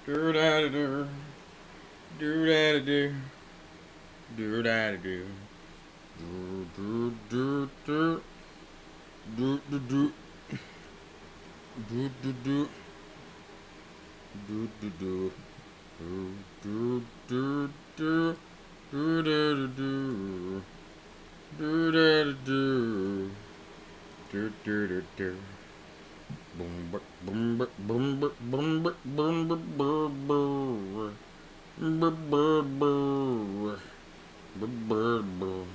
Do da do. Do da do. Do da do. Do do do do. Do do do. Do do do. Do do do. Do do do do. Do da do. Do da do. Do do do do. Boom boom boom boom boom boom boom boom boom. Boom boom boom. Boom boom boom.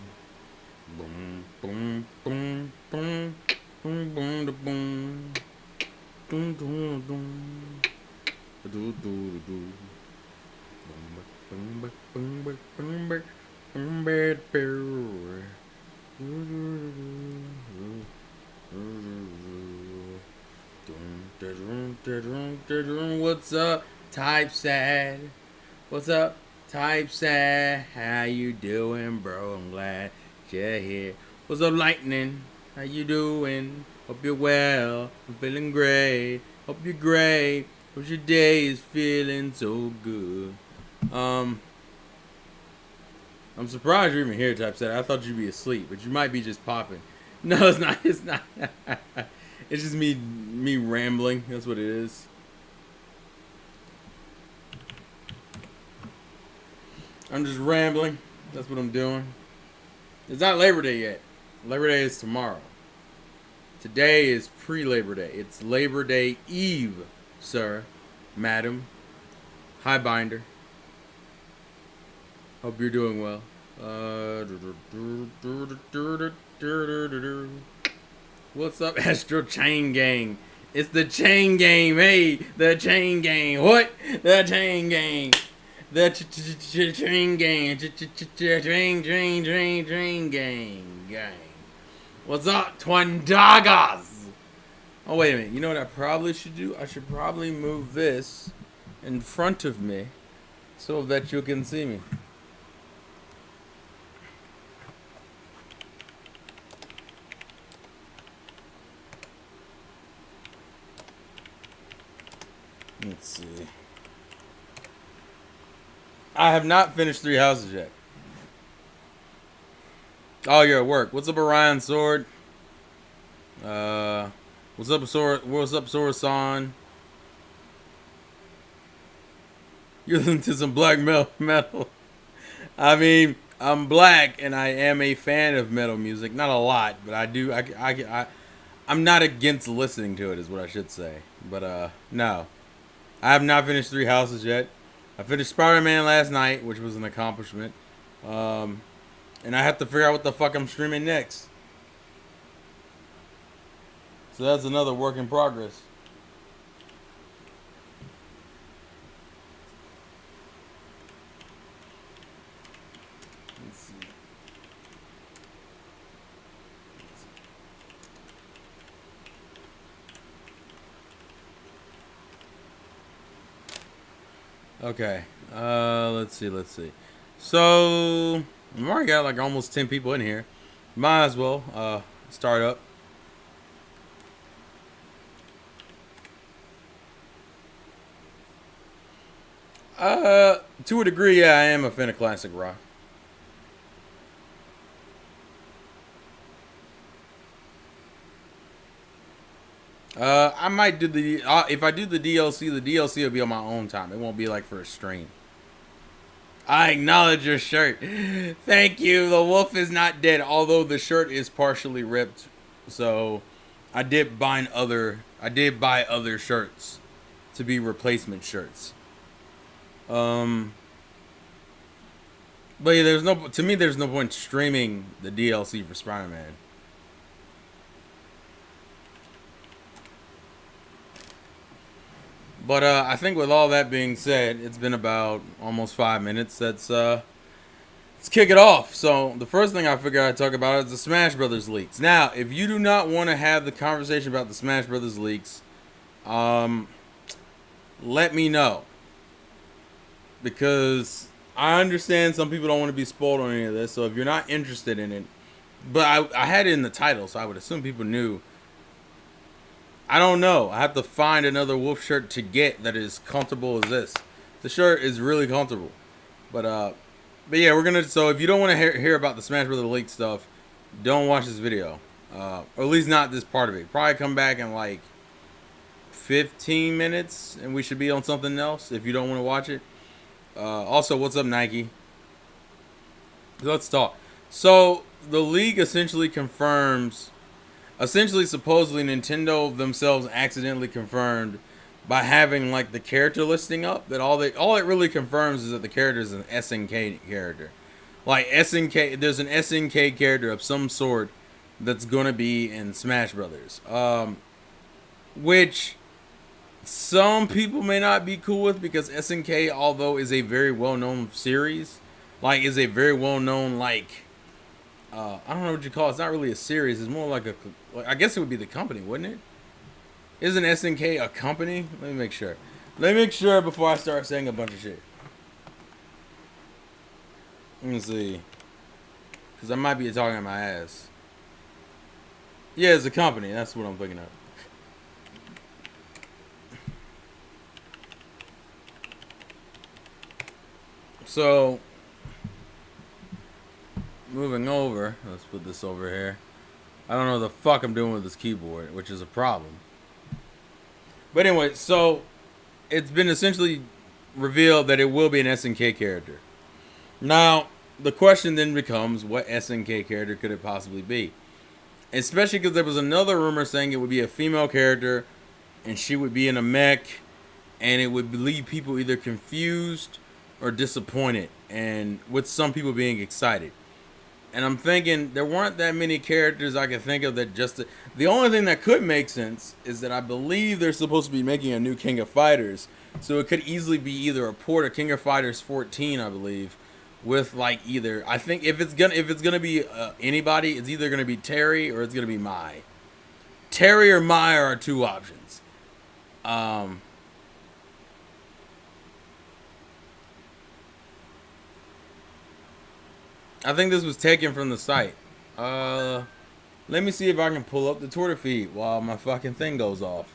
Boom boom boom boom. Boom boom da boom. Dum dum dum. Do do do. Boom boom boom boom boom boom boom boom. What's up, typeset? What's up, typeset? How you doing, bro? I'm glad you're here. What's up, lightning? How you doing? Hope you're well. I'm feeling great. Hope you're great. Hope your day is feeling so good. I'm surprised you're even here, typeset. I thought you'd be asleep, but you might be just popping. No, it's not. It's not. It's just me rambling. That's what it is. I'm just rambling. That's what I'm doing. It's not Labor Day yet. Labor Day is tomorrow. Today is pre-Labor Day. It's Labor Day Eve, sir, madam. Hi, Binder. Hope you're doing well. What's up, Astral Chain Gang? It's the Chain Gang. Hey, the Chain Gang. What? The Chain Gang. The Chain Gang. Train Gang. What's up, Twandagas? Oh, wait a minute. You know what I probably should do? I should probably move this in front of me so that you can see me. Let's see. I have not finished 3 houses yet. Oh, you're at work. What's up, Orion Sword? What's up, Sorasan? You're listening to some black metal. I mean, I'm black and I am a fan of metal music. Not a lot, but I do. I'm not against listening to it, is what I should say. But no, I have not finished 3 houses yet. I finished Spider-Man last night, which was an accomplishment. And I have to figure out what the fuck I'm streaming next. So that's another work in progress. Let's see. Okay. Let's see. So I've already got like almost 10 people in here. Might as well start up. To a degree, yeah, I am a fan of classic rock. I might do the if I do the DLC will be on my own time. It won't be like for a stream. I acknowledge your shirt. Thank you. The wolf is not dead, although the shirt is partially ripped. So, I did buy other shirts to be replacement shirts. But yeah, there's no point streaming the DLC for Spider-Man. But I think with all that being said, it's been about almost 5 minutes. Let's kick it off. So the first thing I figured I'd talk about is the Smash Brothers leaks. Now, if you do not want to have the conversation about the Smash Brothers leaks, let me know, because I understand some people don't want to be spoiled on any of this. So if you're not interested in it, but I had it in the title, so I would assume people knew. I don't know. I have to find another wolf shirt to get that is comfortable as this. The shirt is really comfortable. But yeah, we're gonna. So if you don't want to hear about the Smash Bros. League stuff, don't watch this video, or at least not this part of it. Probably come back in like 15 minutes, and we should be on something else. If you don't want to watch it. Also, what's up, Nike? Let's talk. So the league essentially confirms. Essentially, supposedly, Nintendo themselves accidentally confirmed by having like the character listing up that all it really confirms is that the character is an SNK character. Like SNK, there's an SNK character of some sort that's gonna be in Smash Brothers, which some people may not be cool with because SNK, although is a very well-known series, like is a very well-known like I don't know what you call it. It's not really a series. It's more like I guess it would be the company, wouldn't it? Isn't SNK a company? Let me make sure. Let me make sure before I start saying a bunch of shit. Let me see. Because I might be talking at my ass. Yeah, it's a company. That's what I'm thinking of. So, moving over. Let's put this over here. I don't know what the fuck I'm doing with this keyboard, which is a problem. But anyway, so it's been essentially revealed that it will be an SNK character. Now, the question then becomes, what SNK character could it possibly be? Especially because there was another rumor saying it would be a female character, and she would be in a mech, and it would leave people either confused or disappointed, and with some people being excited. And I'm thinking there weren't that many characters I could think of that just. The only thing that could make sense is that I believe they're supposed to be making a new King of Fighters, so it could easily be either a port of King of Fighters 14, I believe, with like either. I think if it's gonna be anybody, it's either gonna be Terry or it's gonna be Mai. Terry or Mai are our two options. I think this was taken from the site. Let me see if I can pull up the Twitter feed while my fucking thing goes off.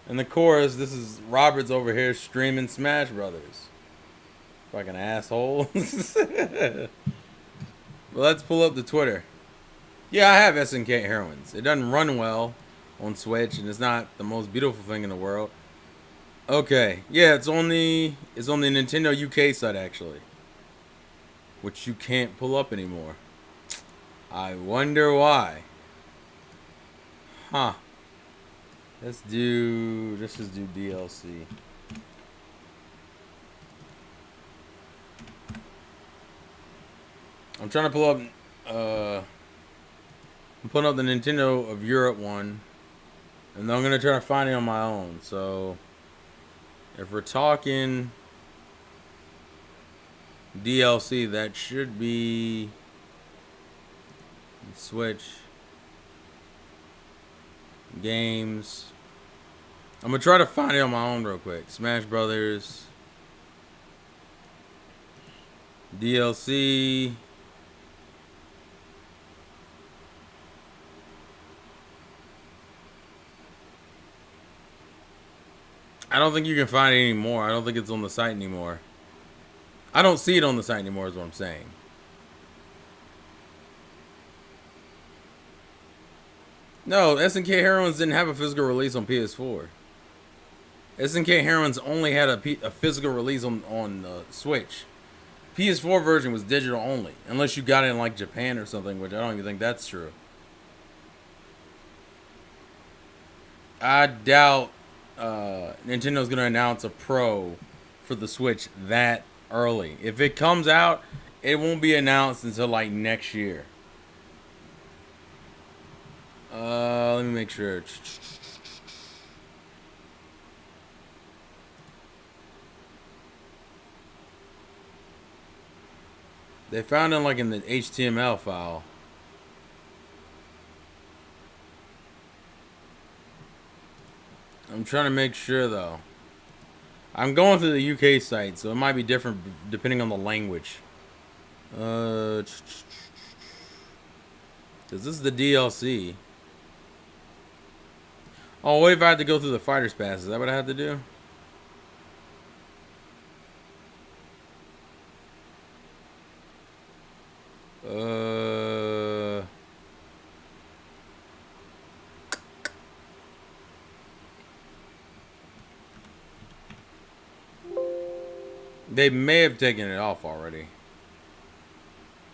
And the chorus, this is Roberts over here streaming Smash Brothers. Fucking asshole. Well, let's pull up the Twitter. Yeah, I have SNK Heroines. It doesn't run well on Switch, and it's not the most beautiful thing in the world. Okay, yeah, it's on the Nintendo UK site actually, which you can't pull up anymore. I wonder why. Huh. Let's just do DLC. I'm trying to pull up I'm pulling up the Nintendo of Europe one, and I'm gonna try to find it on my own. So if we're talking DLC, that should be Switch games. I'm gonna try to find it on my own real quick. Smash Brothers DLC. I don't think you can find it anymore. I don't think it's on the site anymore. I don't see it on the site anymore is what I'm saying. No, SNK Heroines didn't have a physical release on PS4. SNK Heroines only had a physical release on Switch. PS4 version was digital only, unless you got it in like Japan or something, which I don't even think that's true. I doubt Nintendo's gonna announce a Pro for the Switch that early. If it comes out, it won't be announced until like next year. Let me make sure. They found it like in the HTML file. I'm trying to make sure though. I'm going through the UK site, so it might be different depending on the language. Because this is the DLC. Oh, what if I had to go through the fighter's pass? Is that what I had to do? Uh, they may have taken it off already.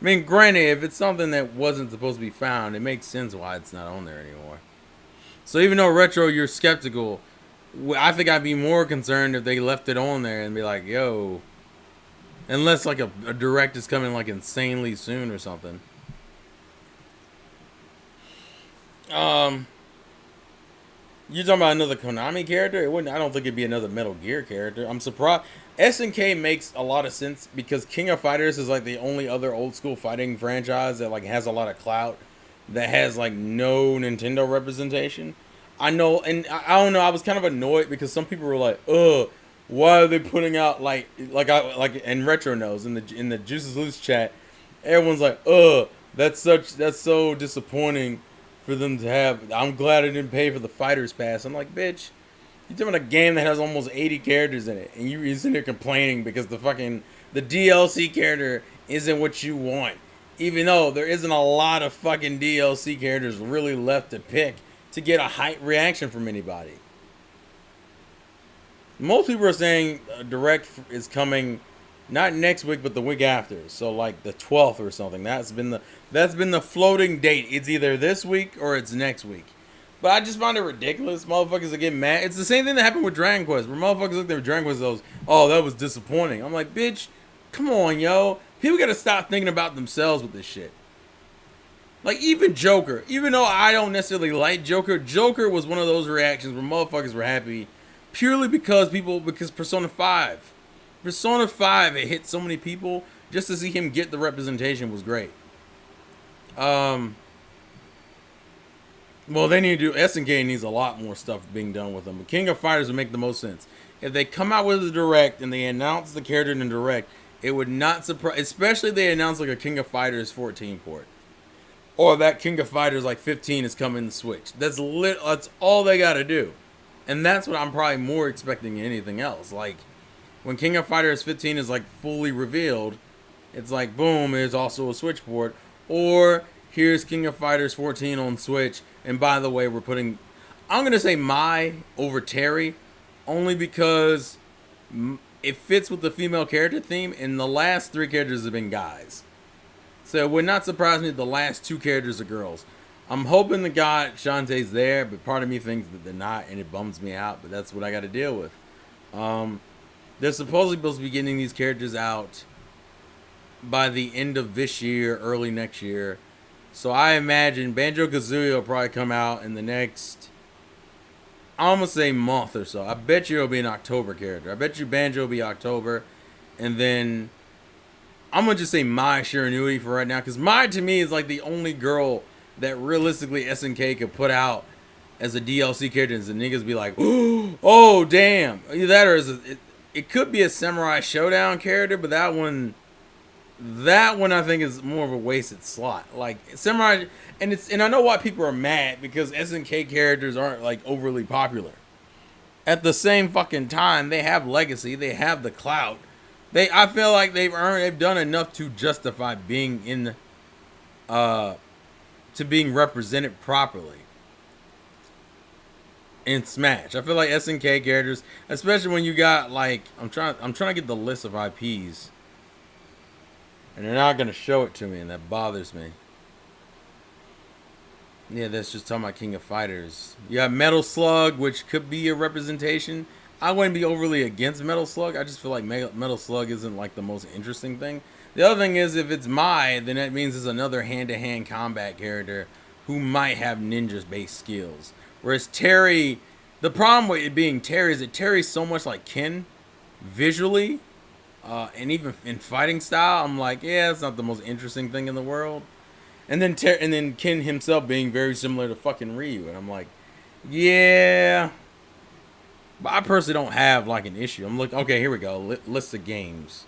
I mean, granted, if it's something that wasn't supposed to be found, it makes sense why it's not on there anymore. So even though retro, you're skeptical, I think I'd be more concerned if they left it on there and be like, "Yo," unless like a direct is coming like insanely soon or something. Um, You're talking about another Konami character? It wouldn't. I don't think it'd be another Metal Gear character. I'm surprised. SNK makes a lot of sense because King of Fighters is like the only other old school fighting franchise that like has a lot of clout that has like no Nintendo representation. I know, and I don't know. I was kind of annoyed because some people were like, "Ugh, why are they putting out like?" And Retro knows in the Juices Loose chat, everyone's like, "Ugh, that's so disappointing for them to have. I'm glad I didn't pay for the Fighters Pass." I'm like, bitch, you're talking about a game that has almost 80 characters in it, and you're sitting there complaining because the DLC character isn't what you want, even though there isn't a lot of fucking DLC characters really left to pick to get a hype reaction from anybody. Most people are saying Direct is coming not next week but the week after, so like the 12th or something. That's been the floating date. It's either this week or it's next week. But I just find it ridiculous. Motherfuckers are getting mad. It's the same thing that happened with Dragon Quest, where motherfuckers looked at Dragon Quest and goes, "Oh, that was disappointing." I'm like, bitch, come on, yo. People gotta stop thinking about themselves with this shit. Like even Joker, even though I don't necessarily like Joker, Joker was one of those reactions where motherfuckers were happy purely because Persona 5. Persona 5 it hit so many people just to see him get the representation was great. Um well they need to do SNK needs a lot more stuff being done with them. But King of Fighters would make the most sense. If they come out with a direct and they announce the character in the direct, it would not surprise, especially if they announce like a King of Fighters 14 port. Or that King of Fighters like 15 is coming to Switch. That's all they gotta do. And that's what I'm probably more expecting than anything else. Like when King of Fighters 15 is like fully revealed, it's like boom, there's also a Switch port. Or here's King of Fighters 14 on Switch. And by the way, I'm gonna say Mai over Terry, only because it fits with the female character theme, and the last three characters have been guys. So it would not surprise me if the last two characters are girls. I'm hoping the God Shantae's there, but part of me thinks that they're not, and it bums me out. But that's what I got to deal with. They're supposed to be getting these characters out by the end of this year, early next year. So I imagine Banjo Kazooie will probably come out in the next, I'm gonna say month or so. I bet you it'll be an October character. I bet you Banjo will be October, and then I'm gonna just say Mai Shiranui for right now, because Mai to me is like the only girl that realistically SNK could put out as a DLC character, and the niggas be like, "Oh damn!" Either that or it could be a Samurai Showdown character, but that one I think is more of a wasted slot. Like Samurai, and I know why people are mad because SNK characters aren't like overly popular. At the same fucking time, they have legacy, they have the clout. I feel like they've done enough to justify being to being represented properly in Smash. I feel like SNK characters, especially when you got like I'm trying to get the list of IPs, and they're not gonna show it to me, and that bothers me. Yeah, that's just talking about King of Fighters. You have Metal Slug, which could be a representation. I wouldn't be overly against Metal Slug. I just feel like Metal Slug isn't like the most interesting thing. The other thing is, if it's Mai, then that means it's another hand-to-hand combat character who might have ninja-based skills. Whereas Terry, the problem with it being Terry is that Terry's so much like Ken visually, and even in fighting style. I'm like, yeah, it's not the most interesting thing in the world. And then Ken himself being very similar to fucking Ryu, and I'm like, yeah. But I personally don't have like an issue. I'm looking. Okay, here we go. List of games.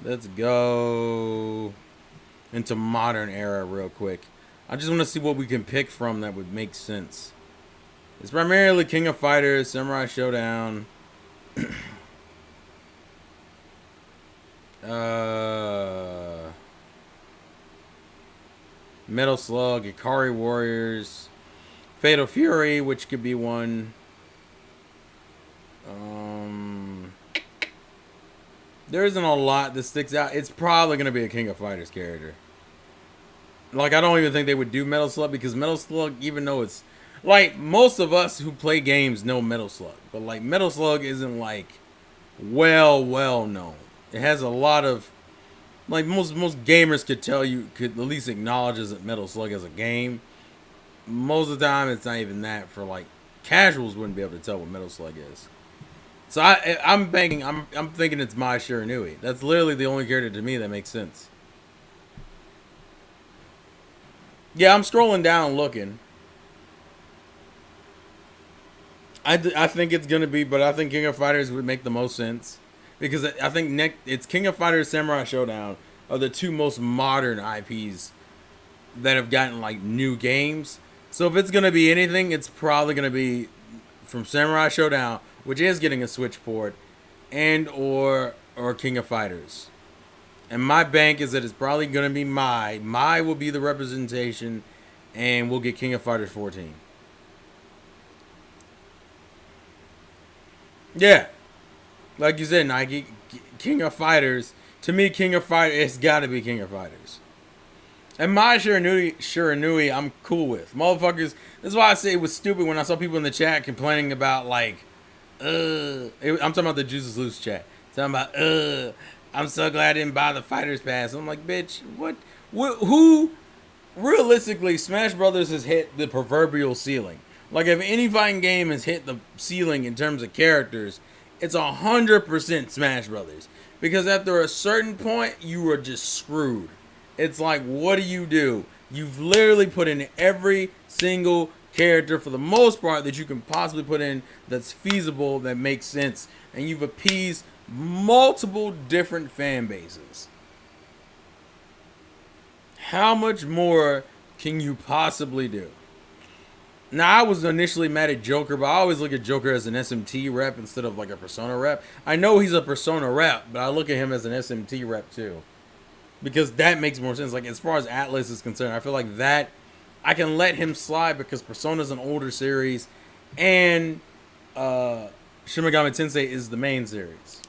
Let's go into modern era real quick. I just want to see what we can pick from that would make sense. It's primarily King of Fighters, Samurai Showdown, uh, Metal Slug, Ikari Warriors, Fatal Fury, which could be one. There isn't a lot that sticks out. It's probably going to be a King of Fighters character. Like, I don't even think they would do Metal Slug because Metal Slug, even though it's like most of us who play games know Metal Slug, but like Metal Slug isn't like well known. It has a lot of like most gamers could at least acknowledge as Metal Slug as a game. Most of the time, it's not even that. For like casuals, wouldn't be able to tell what Metal Slug is. So I'm banking. I'm thinking it's Mai Shiranui. That's literally the only character to me that makes sense. Yeah, I'm scrolling down looking. I think it's gonna be, but I think King of Fighters would make the most sense because I think it's King of Fighters, Samurai Showdown are the two most modern IPs that have gotten like new games. So if it's gonna be anything, it's probably gonna be from Samurai Showdown, which is getting a Switch port, and or King of Fighters. And my bank is that it's probably gonna be Mai. Mai will be the representation, and we'll get King of Fighters 14. Yeah, like you said, Nike, King of Fighters. To me, King of Fighters, it's got to be King of Fighters. And my Shiranui, I'm cool with. Motherfuckers, that's why I say it was stupid when I saw people in the chat complaining about, like, I'm talking about the Juices Loose chat. Talking about, I'm so glad I didn't buy the Fighters Pass. I'm like, bitch, what who, realistically, Smash Brothers has hit the proverbial ceiling. Like, if any fighting game has hit the ceiling in terms of characters, it's 100% Smash Brothers. Because after a certain point, you are just screwed. It's like, what do? You've literally put in every single character for the most part that you can possibly put in that's feasible, that makes sense. And you've appeased multiple different fan bases. How much more can you possibly do? Now, I was initially mad at Joker, but I always look at Joker as an SMT rep instead of like a Persona rep. I know he's a Persona rep, but I look at him as an SMT rep too. Because that makes more sense. Like, as far as Atlas is concerned, I feel like that I can let him slide because Persona's an older series and Shin Megami Tensei is the main series.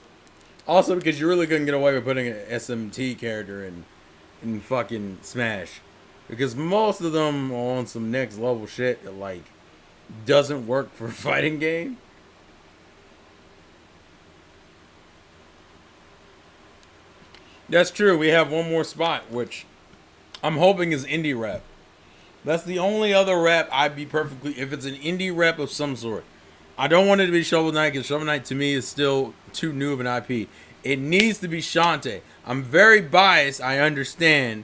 Also, because you really couldn't get away with putting an SMT character in fucking Smash. Because most of them are on some next level shit that, like, doesn't work for a fighting game. That's true. We have one more spot, which I'm hoping is indie rep. That's the only other rep I'd be perfectly... If it's an indie rep of some sort. I don't want it to be Shovel Knight, because Shovel Knight to me is still too new of an IP. It needs to be Shantae. I'm very biased, I understand.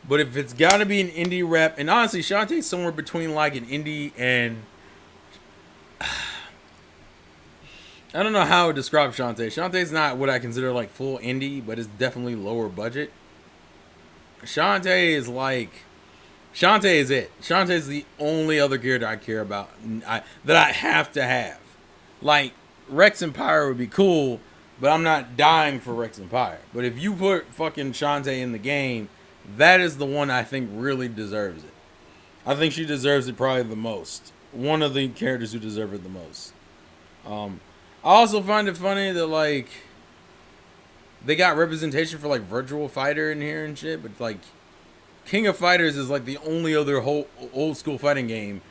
But if it's got to be an indie rep... And honestly, Shantae's somewhere between like an indie and... I don't know how I would describe Shantae. Shantae's not what I consider like full indie, but it's definitely lower budget. Shantae is like... Shantae is it. Shantae is the only other character I care about that I have to have. Like, Rex and Pyre would be cool, but I'm not dying for Rex and Pyre. But if you put fucking Shantae in the game, that is the one I think really deserves it. I think she deserves it probably the most. One of the characters who deserve it the most. I also find it funny that, like, they got representation for, like, Virtual Fighter in here and shit, but, like, King of Fighters is, like, the only other whole old school fighting game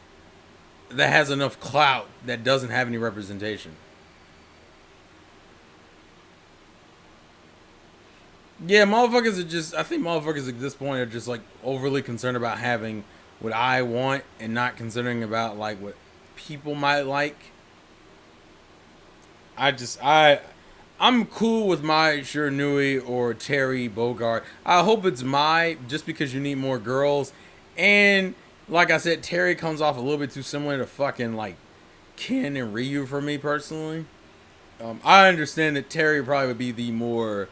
that has enough clout that doesn't have any representation. Yeah, motherfuckers are just... I think motherfuckers at this point are just, like, overly concerned about having what I want and not considering about, like, what people might like. I'm cool with Mai Shiranui or Terry Bogard. I hope it's Mai, just because you need more girls. And like I said, Terry comes off a little bit too similar to fucking like Ken and Ryu for me personally. I understand that Terry probably would be the more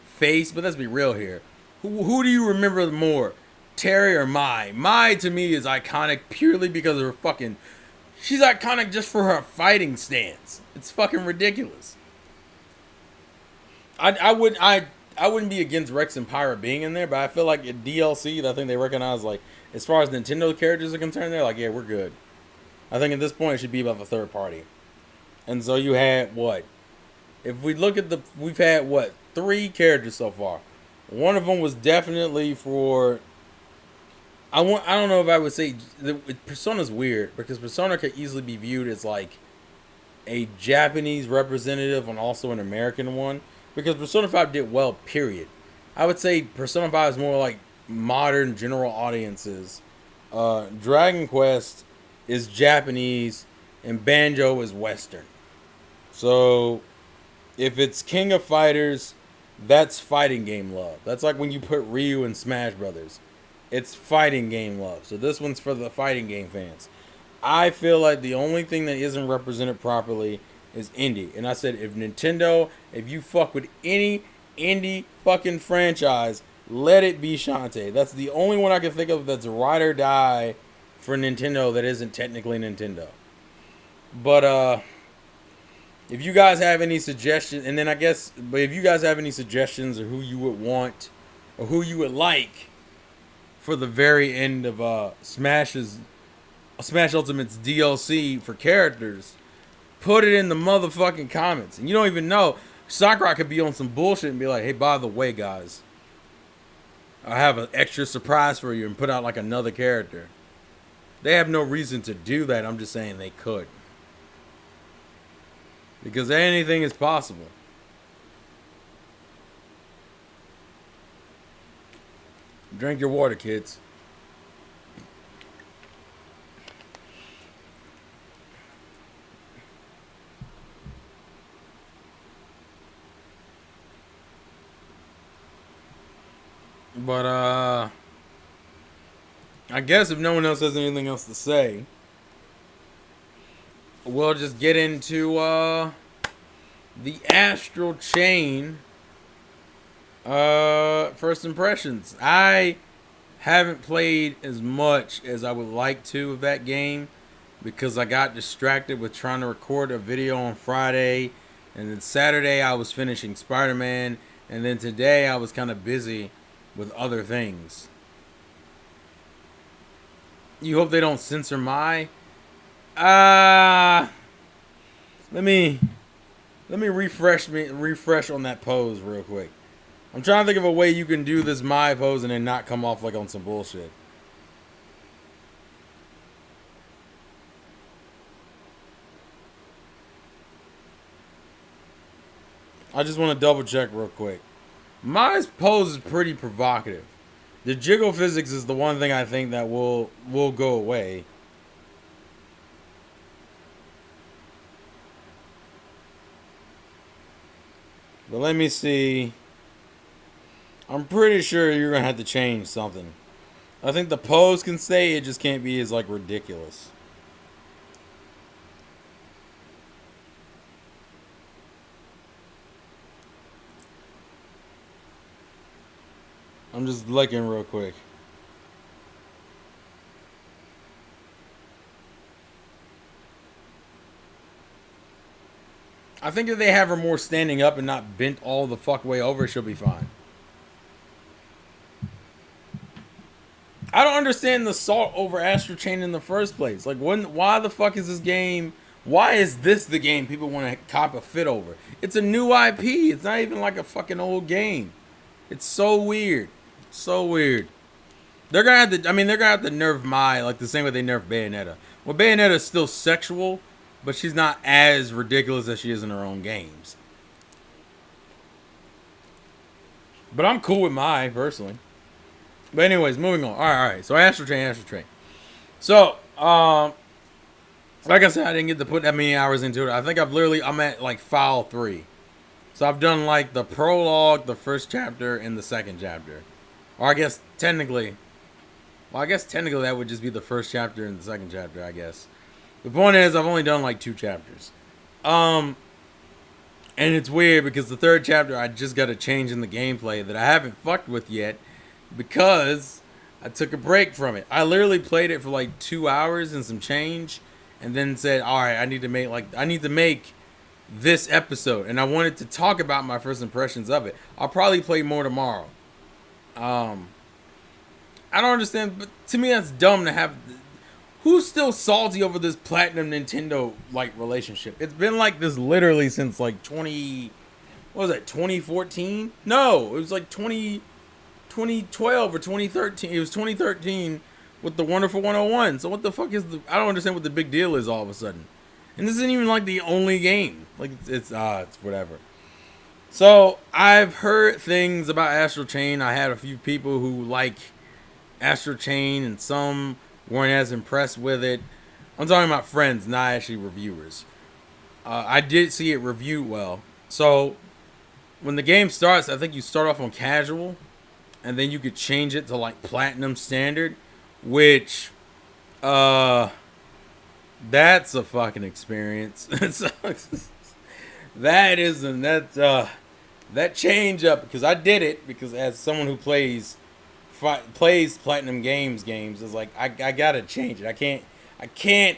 face, but let's be real here. Who do you remember more, Terry or Mai? Mai to me is iconic purely because of her fucking She's iconic just for her fighting stance. It's fucking ridiculous. I wouldn't be against Rex and Pyra being in there, but I feel like at DLC, I think they recognize, like, as far as Nintendo characters are concerned, they're like, yeah, we're good. I think at this point it should be about the third party. And so you had what? If we look at we've had what? 3 characters so far. One of them was definitely for. I don't know if I would say Persona's weird because Persona could easily be viewed as like a Japanese representative and also an American one because Persona 5 did well. Period. I would say Persona 5 is more like modern general audiences. Dragon Quest is Japanese and Banjo is Western. So if it's King of Fighters, that's fighting game love. That's like when you put Ryu in Smash Brothers. It's fighting game love. So this one's for the fighting game fans. I feel like the only thing that isn't represented properly is indie. And I said, if you fuck with any indie fucking franchise, let it be Shantae. That's the only one I can think of that's ride or die for Nintendo that isn't technically Nintendo. But if you guys have any suggestions, and then but if you guys have any suggestions or who you would want or who you would like for the very end of Smash Ultimate's DLC for characters, put it in the motherfucking comments. And you don't even know. Sakurai could be on some bullshit and be like, hey, by the way, guys, I have an extra surprise for you and put out like another character. They have no reason to do that. I'm just saying they could. Because anything is possible. Drink your water, kids. But I guess if no one else has anything else to say, we'll just get into the Astral Chain first impressions. I haven't played as much as I would like to of that game because I got distracted with trying to record a video on Friday, and then Saturday I was finishing Spider-Man, and then today I was kind of busy with other things. You hope they don't censor my let me refresh on that pose real quick. I'm trying to think of a way you can do this my pose and then not come off like on some bullshit. I just want to double check real quick. My pose is pretty provocative. The jiggle physics is the one thing I think that will go away. But let me see. I'm pretty sure you're going to have to change something. I think the pose can stay. It just can't be as, like, ridiculous. I'm just looking real quick. I think if they have her more standing up and not bent all the fuck way over, she'll be fine. I don't understand the salt over Astral Chain in the first place. Like, why the fuck is this game? Why is this the game people want to cop a fit over? It's a new IP. It's not even like a fucking old game. It's so weird. It's so weird. They're gonna have to. I mean, they're gonna have to nerf Mai like the same way they nerfed Bayonetta. Well, Bayonetta is still sexual, but she's not as ridiculous as she is in her own games. But I'm cool with Mai personally. But anyways, moving on. All right. So Astral Chain. So, like I said, I didn't get to put that many hours into it. I think I'm at like file 3. So I've done like the prologue, the first chapter, and the second chapter. Or I guess technically that would just be the first chapter and the second chapter, I guess. The point is, I've only done like 2 chapters. And it's weird because the third chapter, I just got a change in the gameplay that I haven't fucked with yet because I took a break from it. I literally played it for like 2 hours and some change, and then said, all right, I need to make this episode, and I wanted to talk about my first impressions of it. I'll probably play more tomorrow. Um, I don't understand, but to me that's dumb to have. Who's still salty over this platinum Nintendo like relationship? It's been like this literally since like 20. What was that? 2014? No, it was like 2012 or 2013. It was 2013 with the Wonderful 101. So what the fuck is the? I don't understand what the big deal is all of a sudden. And this isn't even like the only game. Like it's whatever. So I've heard things about Astral Chain. I had a few people who like Astral Chain, and some weren't as impressed with it. I'm talking about friends, not actually reviewers. I did see it reviewed well. So when the game starts, I think you start off on casual, and then you could change it to like platinum standard, which that's a fucking experience. That isn't that change up, because I did it, because as someone who plays platinum games is like I gotta change it. I can't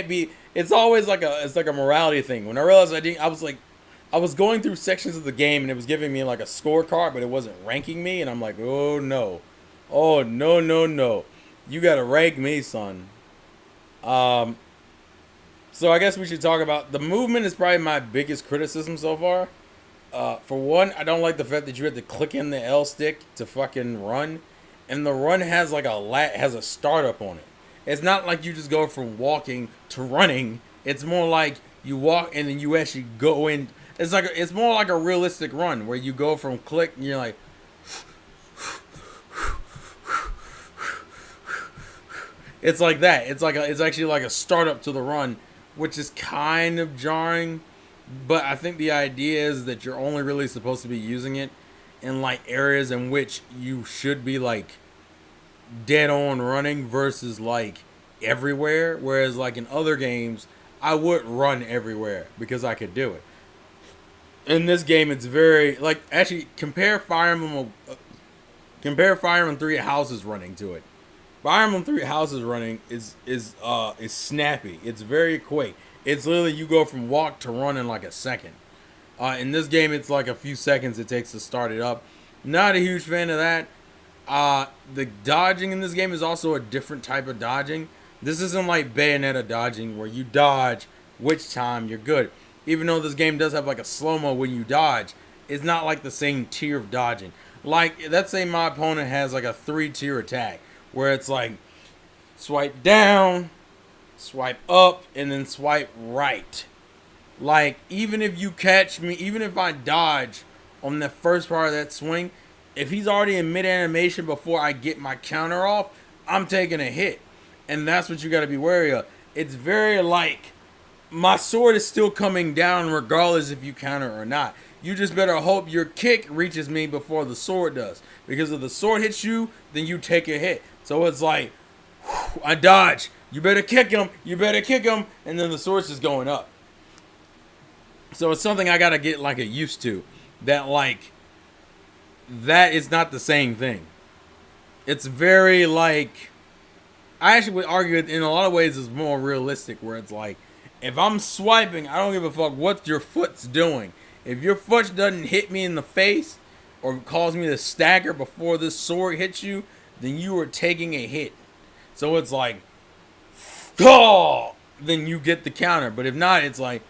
be. It's always like a morality thing. When I realized I was going through sections of the game and it was giving me like a scorecard, but it wasn't ranking me, and I'm like, oh no, no, you gotta rank me, son. So I guess we should talk about the movement. Is probably my biggest criticism so far. For one, I don't like the fact that you have to click in the L stick to fucking run, and the run has like has a startup on it. It's not like you just go from walking to running. It's more like you walk and then you actually go in. It's more like a realistic run where you go from click and you're like. It's like that. It's actually like a startup to the run, which is kind of jarring. But I think the idea is that you're only really supposed to be using it in like areas in which you should be like dead on running versus like everywhere. Whereas like in other games, I would run everywhere because I could do it. In this game, it's very like actually compare Fire Emblem 3 Houses running to it. Fire Emblem 3 Houses running is snappy. It's very quick. It's literally you go from walk to run in like a second. In this game, it's like a few seconds it takes to start it up. Not a huge fan of that. The dodging in this game is also a different type of dodging. This isn't like Bayonetta dodging where you dodge which time you're good. Even though this game does have like a slow-mo when you dodge, it's not like the same tier of dodging. Like, let's say my opponent has like a 3-tier attack where it's like swipe down, swipe up, and then swipe right. Like, even if you catch me, even if I dodge on the first part of that swing, if he's already in mid-animation before I get my counter off, I'm taking a hit. And that's what you got to be wary of. It's very like, my sword is still coming down regardless if you counter or not. You just better hope your kick reaches me before the sword does. Because if the sword hits you, then you take a hit. So it's like, I dodge. You better kick him. You better kick him. And then the sword's just going up. So it's something I got to get like a used to. That like, that is not the same thing. It's very like, I actually would argue it in a lot of ways is more realistic, where it's like, if I'm swiping, I don't give a fuck what your foot's doing. If your foot doesn't hit me in the face or cause me to stagger before this sword hits you, then you are taking a hit. So it's like, oh, then you get the counter. But if not, it's like,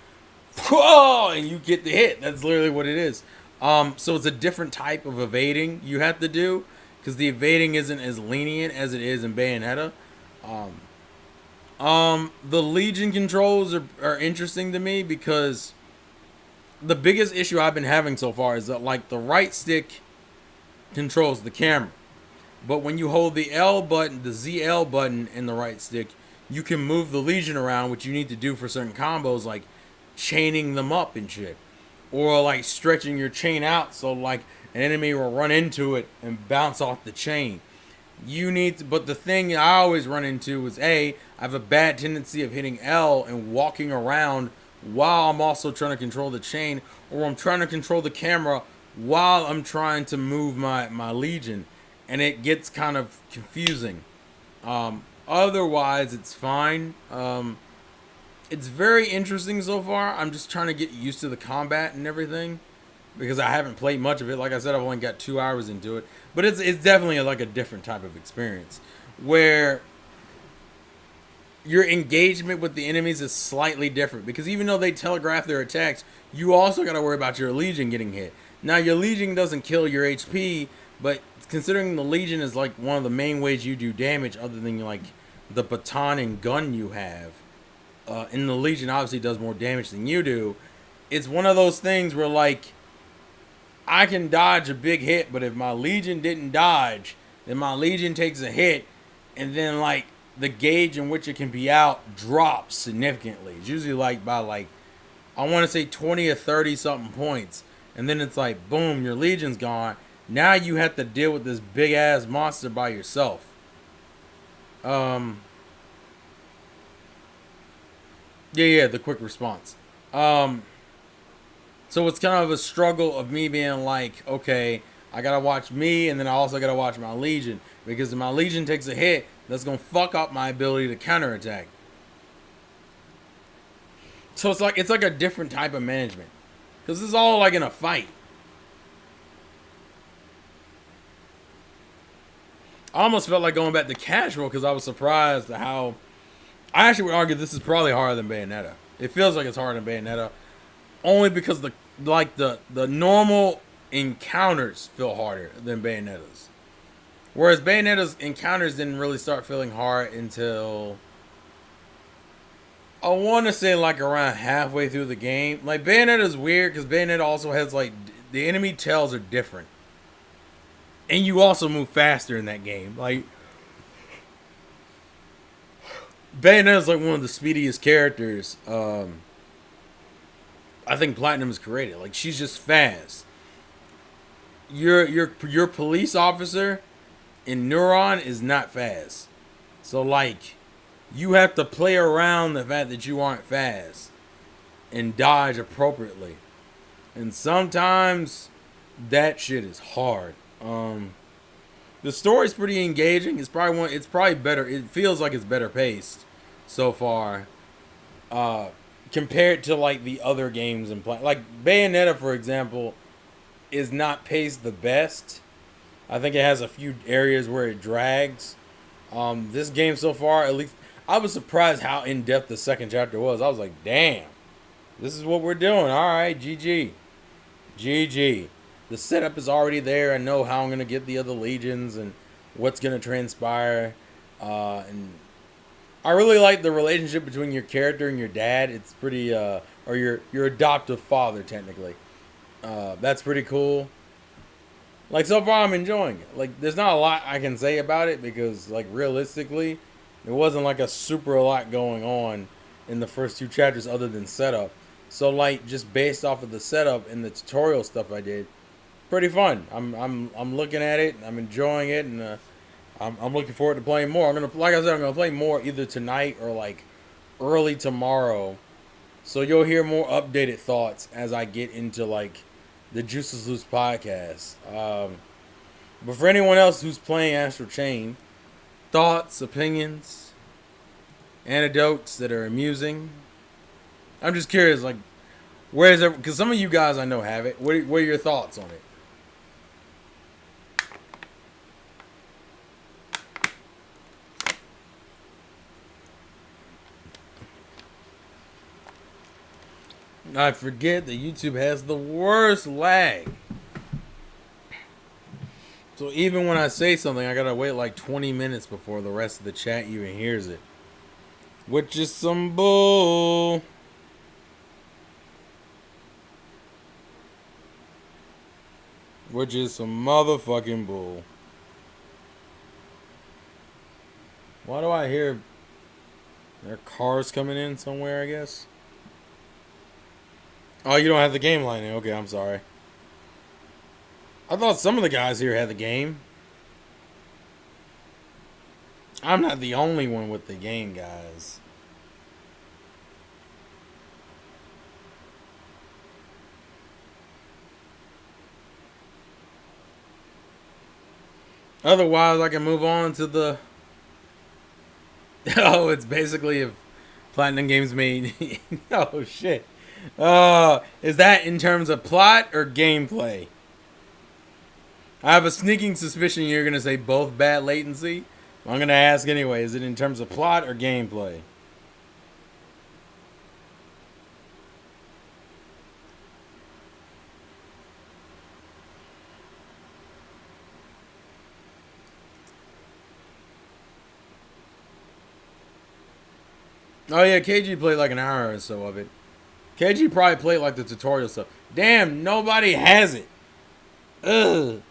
oh, and you get the hit. That's literally what it is. So it's a different type of evading you have to do, because the evading isn't as lenient as it is in Bayonetta. The Legion controls are interesting to me, because the biggest issue I've been having so far is that like the right stick controls the camera, but when you hold the L button, the ZL button in the right stick, you can move the Legion around, which you need to do for certain combos, like chaining them up and shit, or like stretching your chain out so like an enemy will run into it and bounce off the chain. You need to, but the thing I always run into is I have a bad tendency of hitting L and walking around while I'm also trying to control the chain, or I'm trying to control the camera while I'm trying to move my Legion, and it gets kind of confusing. Otherwise, it's fine. It's very interesting so far. I'm just trying to get used to the combat and everything because I haven't played much of it. Like I said, I've only got 2 hours into it, but it's definitely like a different type of experience where your engagement with the enemies is slightly different because even though they telegraph their attacks, you also got to worry about your Legion getting hit. Now, your Legion doesn't kill your HP, but considering the Legion is like one of the main ways you do damage, other than like the baton and gun you have, and the Legion obviously does more damage than you do. It's one of those things where like I can dodge a big hit, but if my Legion didn't dodge, then my Legion takes a hit, and then like the gauge in which it can be out drops significantly. It's usually like by like I want to say 20 or 30 something points, and then it's like boom, your Legion's gone. Now you have to deal with this big ass monster by yourself. Um, yeah, the quick response. Um, So it's kind of a struggle of me being like, okay, I gotta watch me, and then I also gotta watch my Legion because if my Legion takes a hit, that's gonna fuck up my ability to counterattack. So it's like a different type of management because this is all like in a fight. I almost felt like going back to casual because I was surprised at how. I actually would argue this is probably harder than Bayonetta. It feels like it's harder than Bayonetta only because the normal encounters feel harder than Bayonetta's. Whereas Bayonetta's encounters didn't really start feeling hard until I want to say like around halfway through the game. Like Bayonetta's weird because Bayonetta also has like the enemy tells are different, and you also move faster in that game. Like Bayonetta's like one of the speediest characters. I think Platinum has created. Like she's just fast. Your police officer in Neuron is not fast. So like you have to play around the fact that you aren't fast and dodge appropriately. And sometimes that shit is hard. The story's pretty engaging. It's probably better. It feels like it's better paced so far. Compared to like the other games and play like Bayonetta for example is not paced the best. I think it has a few areas where it drags. This game so far, at least, I was surprised how in depth the second chapter was. I was like, damn, this is what we're doing. All right, GG, GG. The setup is already there. I know how I'm gonna get the other legions and what's gonna transpire. And I really like the relationship between your character and your dad. It's pretty, or your adoptive father technically. That's pretty cool. Like so far, I'm enjoying it. Like there's not a lot I can say about it because like realistically, there wasn't like a super lot going on in the first two chapters other than setup. So like just based off of the setup and the tutorial stuff I did, pretty fun. I'm looking at it. I'm enjoying it, and I'm looking forward to playing more. Like I said, I'm gonna play more either tonight or like early tomorrow. So you'll hear more updated thoughts as I get into like the Juices Loose podcast. But for anyone else who's playing Astral Chain, thoughts, opinions, anecdotes that are amusing. I'm just curious, like, where is it? Because some of you guys I know have it. What are your thoughts on it? I forget that YouTube has the worst lag. So even when I say something, I gotta wait like 20 minutes before the rest of the chat even hears it. Which is some bull. Which is some motherfucking bull. Why do I hear there are cars coming in somewhere, I guess? Oh, you don't have the game line in. Okay, I'm sorry. I thought some of the guys here had the game. I'm not the only one with the game, guys. Otherwise, I can move on to the. Oh, it's basically if Platinum Games made. Oh shit. Is that in terms of plot or gameplay? I have a sneaking suspicion you're gonna say both bad latency. I'm gonna ask anyway. Is it in terms of plot or gameplay? Oh yeah, KG played like an hour or so of it. KG probably played like the tutorial stuff. Damn, nobody has it. Ugh.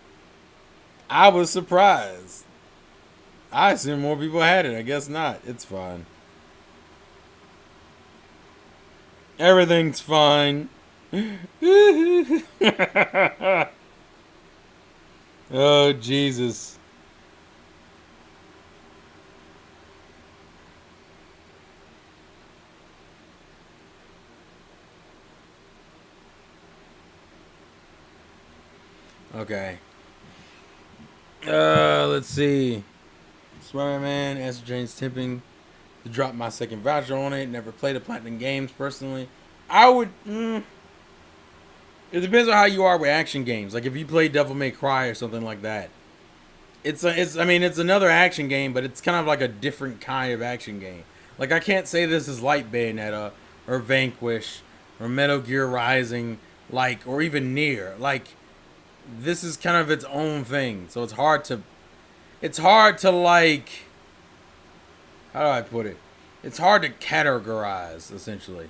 I was surprised. I assumed more people had it. I guess not. It's fine. Everything's fine. Oh, Jesus. Okay. Let's see. Spider-Man, Astral Chain's tipping to drop my second voucher on it. Never played the Platinum Games personally. I would. It depends on how you are with action games. Like if you play Devil May Cry or something like that. It's another action game, but it's kind of like a different kind of action game. Like I can't say this is like Bayonetta or Vanquish or Metal Gear Rising, like or even Nier. Like this is kind of its own thing. So it's hard to like how do I put it? It's hard to categorize essentially.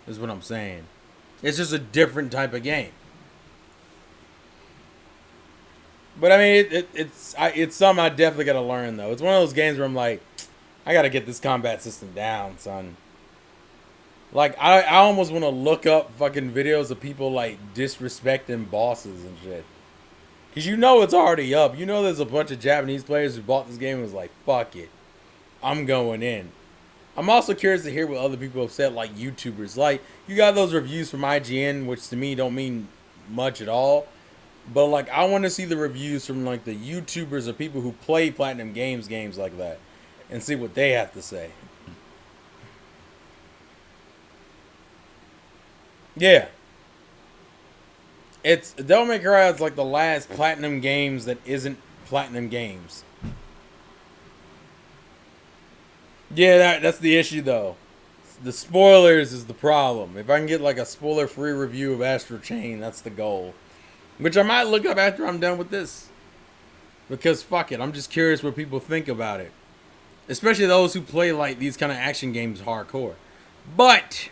Is what I'm saying. It's just a different type of game. But I mean, it's something I definitely got to learn though. It's one of those games where I'm like, I got to get this combat system down, son. Like I almost want to look up fucking videos of people like disrespecting bosses and shit. Cause you know it's already up. You know there's a bunch of Japanese players who bought this game and was like, fuck it, I'm going in. I'm also curious to hear what other people have said, like YouTubers. Like you got those reviews from IGN, which to me don't mean much at all. But like I want to see the reviews from like the YouTubers or people who play Platinum games like that and see what they have to say. Yeah. It's Devil May Cry is like the last Platinum Games that isn't Platinum Games. Yeah, that's the issue though. The spoilers is the problem. If I can get like a spoiler-free review of Astral Chain, that's the goal. Which I might look up after I'm done with this. Because fuck it, I'm just curious what people think about it. Especially those who play like these kind of action games hardcore. But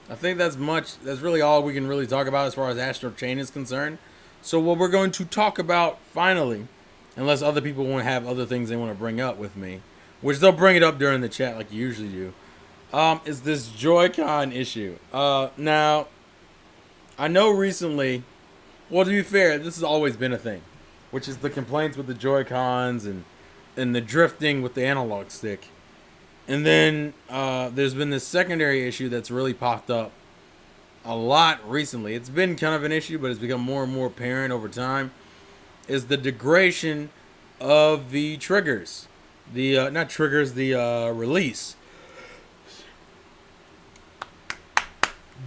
I think that's really all we can really talk about as far as Astral Chain is concerned. So what we're going to talk about finally, unless other people want to have other things they want to bring up with me, which they'll bring it up during the chat like you usually do, is this Joy-Con issue. Now, I know recently, well, to be fair, this has always been a thing, which is the complaints with the Joy-Cons and the drifting with the analog stick. And then there's been this secondary issue that's really popped up a lot recently. It's been kind of an issue, but it's become more and more apparent over time. Is the degradation of the triggers, the not triggers, the release.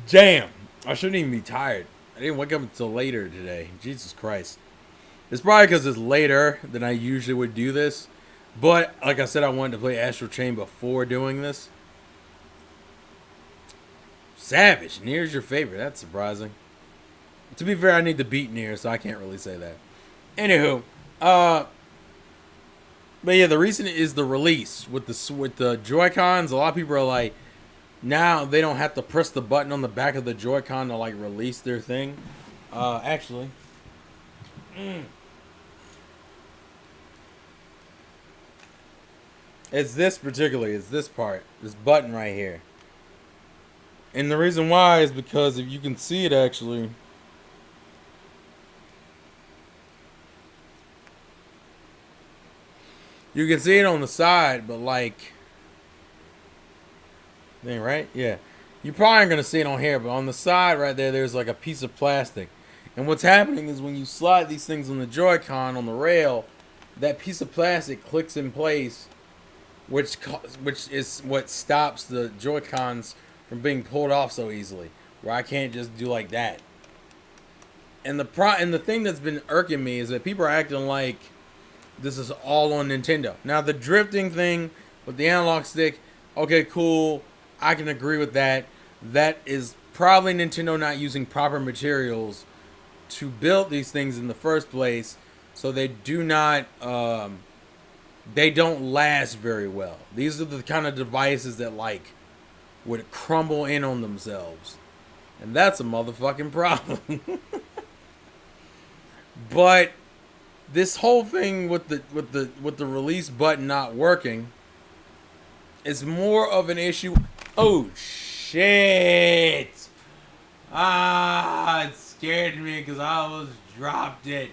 Damn, I shouldn't even be tired. I didn't wake up until later today. Jesus Christ. It's probably because it's later than I usually would do this. But, like I said, I wanted to play Astral Chain before doing this. Savage. Nier's your favorite. That's surprising. To be fair, I need to beat Nier, so I can't really say that. Anywho, but yeah, the reason is the release with the Joy-Cons. A lot of people are like, now they don't have to press the button on the back of the Joy-Con to like release their thing. Actually. It's this particularly. It's this part. This button right here. And the reason why is because if you can see it actually. You can see it on the side, but like. Dang, right? Yeah. You probably aren't going to see it on here, but on the side right there, there's like a piece of plastic. And what's happening is when you slide these things on the Joy-Con on the rail, that piece of plastic clicks in place which is what stops the Joy-Cons from being pulled off so easily, where I can't just do like that. And the thing that's been irking me is that people are acting like this is all on Nintendo. Now the drifting thing with the analog stick, okay, cool. I can agree with that. That is probably Nintendo not using proper materials to build these things in the first place, so they don't last very well. These are the kind of devices that like would crumble in on themselves, and that's a motherfucking problem. But this whole thing with the release button not working is more of an issue. Oh shit! It scared me because I almost dropped it.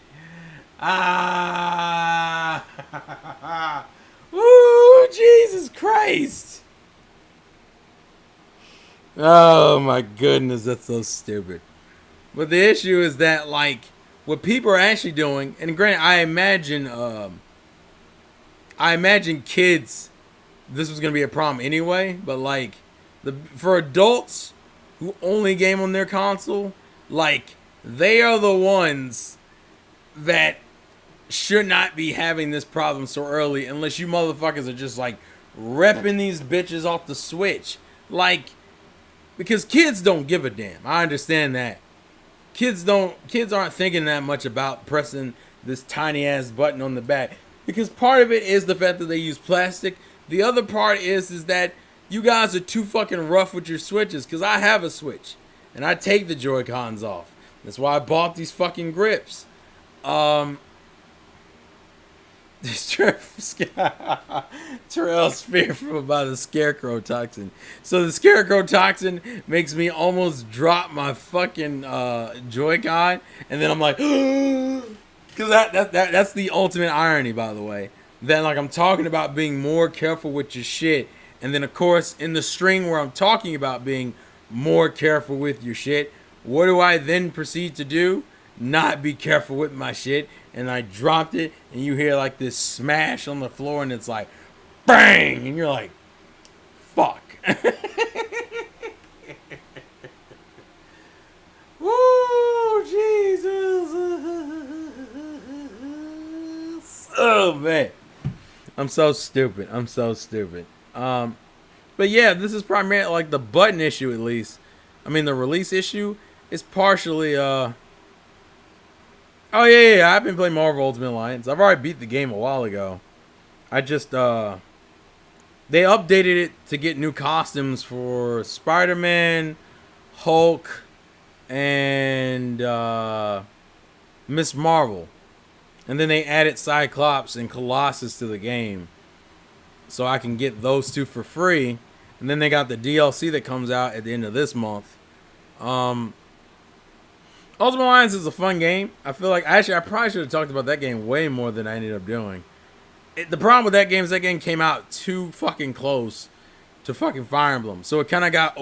Woo! Jesus Christ! Oh my goodness, that's so stupid. But the issue is that like what people are actually doing, and granted, I imagine kids, this was gonna be a problem anyway. But like, for adults who only game on their console, like they are the ones that should not be having this problem so early, unless you motherfuckers are just like repping these bitches off the Switch, like because kids don't give a damn. I understand that. Kids aren't thinking that much about pressing this tiny ass button on the back, because part of it is the fact that they use plastic. The other part is that you guys are too fucking rough with your Switches, because I have a Switch and I take the Joy-Cons off. That's why I bought these fucking grips. Terrell's fearful about the scarecrow toxin. So the scarecrow toxin makes me almost drop my fucking Joy-Con, and then I'm like, because that's the ultimate irony, by the way. That like I'm talking about being more careful with your shit, and then of course in the string where I'm talking about being more careful with your shit, what do I then proceed to do? Not be careful with my shit, and I dropped it, and you hear like this smash on the floor, and it's like bang, and you're like, fuck. Woo, Jesus. Oh man, I'm so stupid. But yeah, this is primarily like the button issue, at least. I mean, the release issue is partially oh yeah, I've been playing Marvel Ultimate Alliance. I've already beat the game a while ago. I just they updated it to get new costumes for Spider-Man, Hulk, and Miss Marvel. And then they added Cyclops and Colossus to the game, so I can get those two for free. And then they got the DLC that comes out at the end of this month. Ultimate Alliance is a fun game. I feel like I probably should have talked about that game way more than I ended up doing. The problem with that game is that game came out too fucking close to fucking Fire Emblem, so it kind of got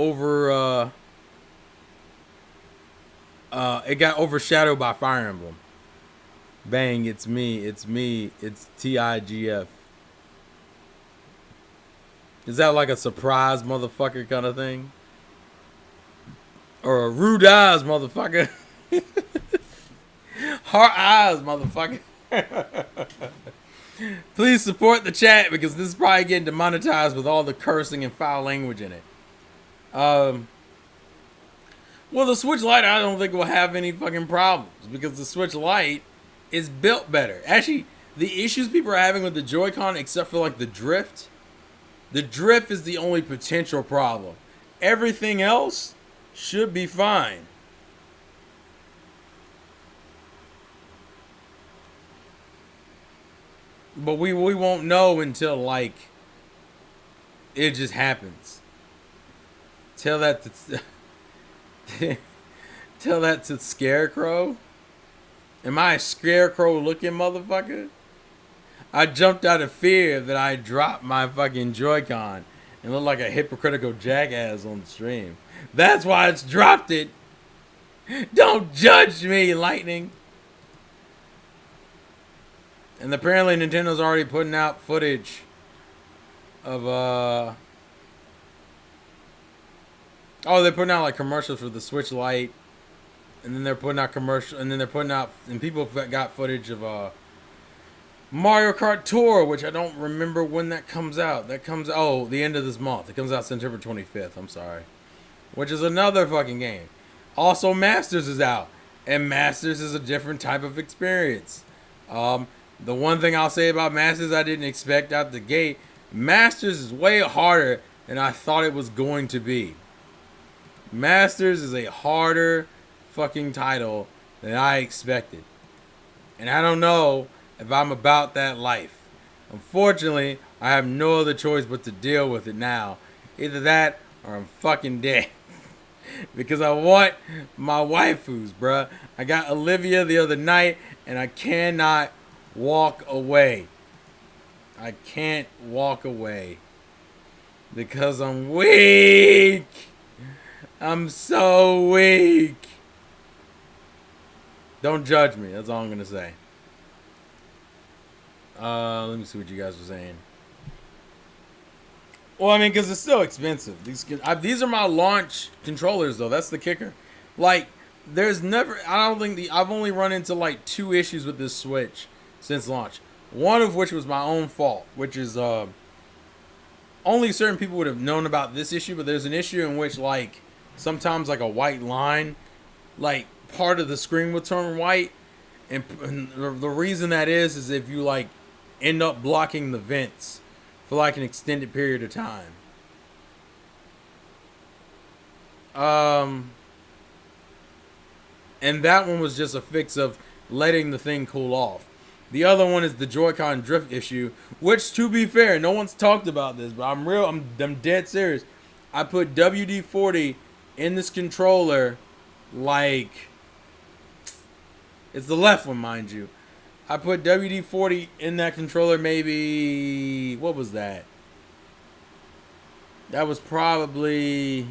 it got overshadowed by Fire Emblem. Bang! It's me. It's TIGF. Is that like a surprise motherfucker kind of thing? Or a rude eyes motherfucker? Heart eyes motherfucker. Please support the chat, because this is probably getting demonetized with all the cursing and foul language in it. Well, the Switch Lite I don't think will have any fucking problems, because the Switch Lite is built better. Actually, the issues people are having with the Joy-Con, except for like the drift is the only potential problem. Everything else should be fine. But we won't know until like it just happens. Tell that to Scarecrow. Am I a Scarecrow looking motherfucker? I jumped out of fear that I dropped my fucking Joy-Con and looked like a hypocritical jackass on the stream. That's why it's dropped it. Don't judge me, Lightning. And apparently Nintendo's already putting out footage of oh, they're putting out like commercials for the Switch Lite, and then they're putting out commercial, and then they're putting out, and people got footage of Mario Kart Tour, which I don't remember when that comes out. That comes the end of this month. It comes out September 25th. I'm sorry, which is another fucking game. Also, Masters is out, and Masters is a different type of experience. The one thing I'll say about Masters I didn't expect out the gate, Masters is way harder than I thought it was going to be. Masters is a harder fucking title than I expected. And I don't know if I'm about that life. Unfortunately, I have no other choice but to deal with it now. Either that or I'm fucking dead. Because I want my waifus, bruh. I got Olivia the other night and I cannot walk away. I can't walk away. Because I'm weak. I'm so weak. Don't judge me. That's all I'm going to say. Let me see what you guys are saying. Well, I mean, because it's still expensive. These are my launch controllers, though. That's the kicker. Like, there's never... I don't think... I've only run into, like, 2 issues with this Switch since launch. One of which was my own fault, which is... only certain people would have known about this issue, but there's an issue in which, like, sometimes, like, a white line, like, part of the screen will turn white. And the reason that is if you, like, end up blocking the vents for like an extended period of time. And that one was just a fix of letting the thing cool off. The other one is the Joy-Con drift issue, which, to be fair, no one's talked about this, but I'm dead serious. I put WD-40 in this controller, like, it's the left one, mind you. I put WD-40 in that controller maybe... What was that? That was probably...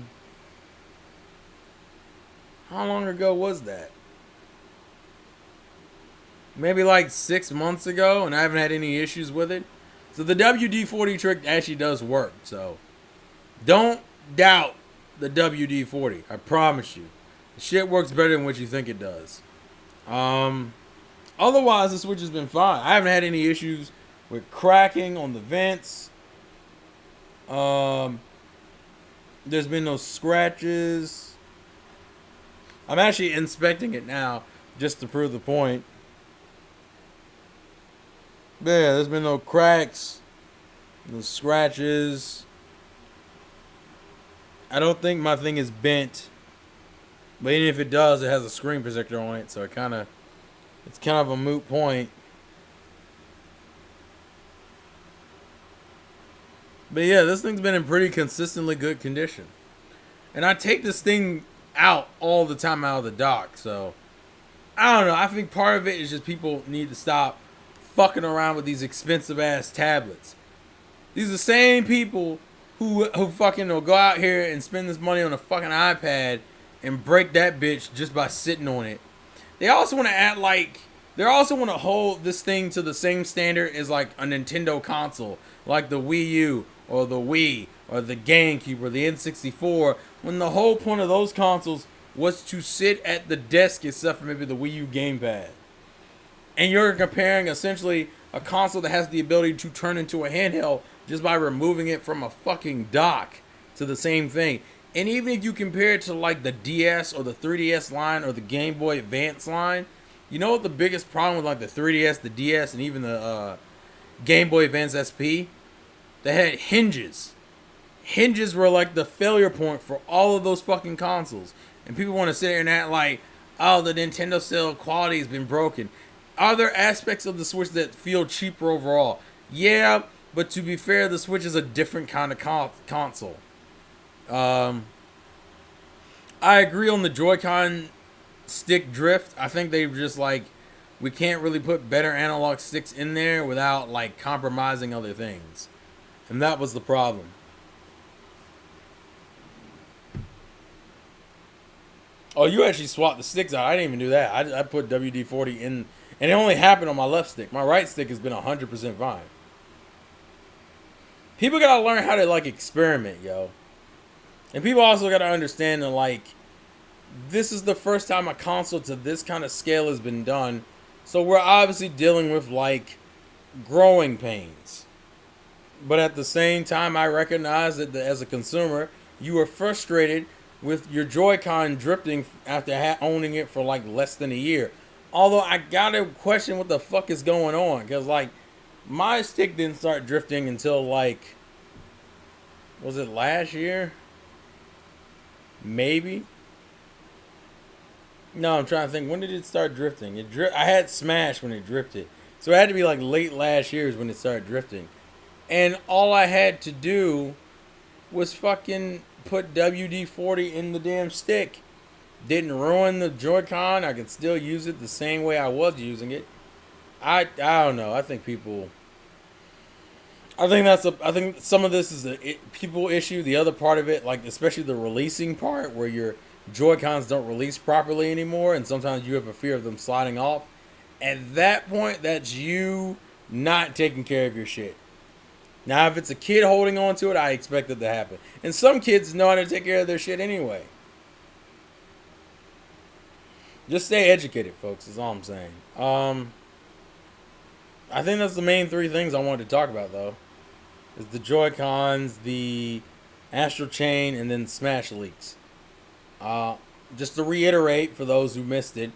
How long ago was that? Maybe like 6 months ago, and I haven't had any issues with it. So the WD-40 trick actually does work. So don't doubt the WD-40. I promise you. The shit works better than what you think it does. Otherwise, the Switch has been fine. I haven't had any issues with cracking on the vents. There's been no scratches. I'm actually inspecting it now just to prove the point. But yeah, there's been no cracks, no scratches. I don't think my thing is bent. But even if it does, it has a screen protector on it, so it's kind of a moot point. But yeah, this thing's been in pretty consistently good condition. And I take this thing out all the time out of the dock, so I don't know. I think part of it is just people need to stop fucking around with these expensive ass tablets. These are the same people who fucking will go out here and spend this money on a fucking iPad and break that bitch just by sitting on it. They also want to act like... They also want to hold this thing to the same standard as like a Nintendo console. Like the Wii U or the Wii or the GameCube or the N64. When the whole point of those consoles was to sit at the desk except for maybe the Wii U gamepad. And you're comparing essentially a console that has the ability to turn into a handheld just by removing it from a fucking dock to the same thing. And even if you compare it to like the DS or the 3DS line or the Game Boy Advance line, you know what the biggest problem with like the 3DS, the DS, and even the Game Boy Advance SP? They had hinges. Hinges were like the failure point for all of those fucking consoles. And people want to sit here and act like, oh, the Nintendo cell quality has been broken. Are there aspects of the Switch that feel cheaper overall? Yeah, but to be fair, the Switch is a different kind of console. I agree on the Joy-Con stick drift. I think they've just like, we can't really put better analog sticks in there without like compromising other things. And that was the problem. Oh, you actually swapped the sticks out. I didn't even do that. I put WD-40 in, and it only happened on my left stick. My right stick has been 100% fine. People gotta learn how to like experiment, yo. And people also gotta understand that like this is the first time a console to this kind of scale has been done. So we're obviously dealing with like growing pains. But at the same time, I recognize that as a consumer, you are frustrated with your Joy-Con drifting after owning it for like less than a year. Although I gotta question what the fuck is going on, because like my stick didn't start drifting until like, was it last year? Maybe. No, I'm trying to think. When did it start drifting? I had Smash when it drifted, so it had to be like late last year is when it started drifting. And all I had to do was fucking put WD-40 in the damn stick. Didn't ruin the Joy-Con. I could still use it the same way I was using it. I don't know. I think people. I think some of this is a people issue. The other part of it, like especially the releasing part, where your Joy-Cons don't release properly anymore, and sometimes you have a fear of them sliding off. At that point, that's you not taking care of your shit. Now, if it's a kid holding on to it, I expect it to happen. And some kids know how to take care of their shit anyway. Just stay educated, folks, is all I'm saying. I think that's the main three things I wanted to talk about, though. Is the Joy-Cons, the Astral Chain, and then Smash leaks. Just to reiterate, for those who missed it,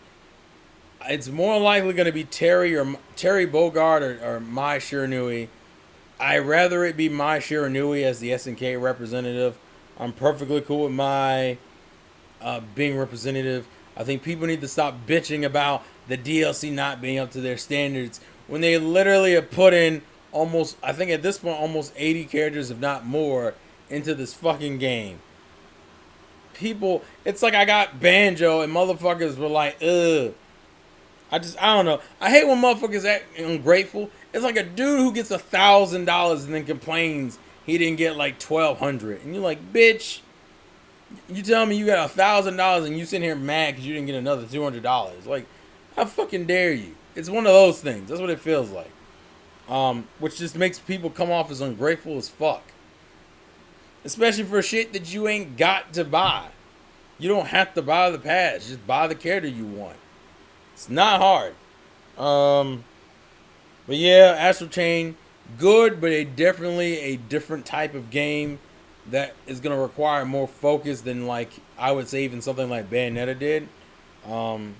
it's more likely going to be Terry Bogard or Mai Shiranui. I'd rather it be Mai Shiranui as the SNK representative. I'm perfectly cool with Mai being representative. I think people need to stop bitching about the DLC not being up to their standards when they literally have put in almost, I think at this point, almost 80 characters, if not more, into this fucking game. People, it's like I got Banjo and motherfuckers were like, ugh. I don't know. I hate when motherfuckers act ungrateful. It's like a dude who gets $1,000 and then complains he didn't get like $1,200, and you're like, bitch, you tell me you got $1,000 and you sitting here mad because you didn't get another $200. Like, how fucking dare you? It's one of those things. That's what it feels like. Which just makes people come off as ungrateful as fuck. Especially for shit that you ain't got to buy. You don't have to buy the pass. Just buy the character you want. It's not hard. But yeah, Astral Chain, good, but definitely a different type of game that is going to require more focus than, like, I would say even something like Bayonetta did. I'm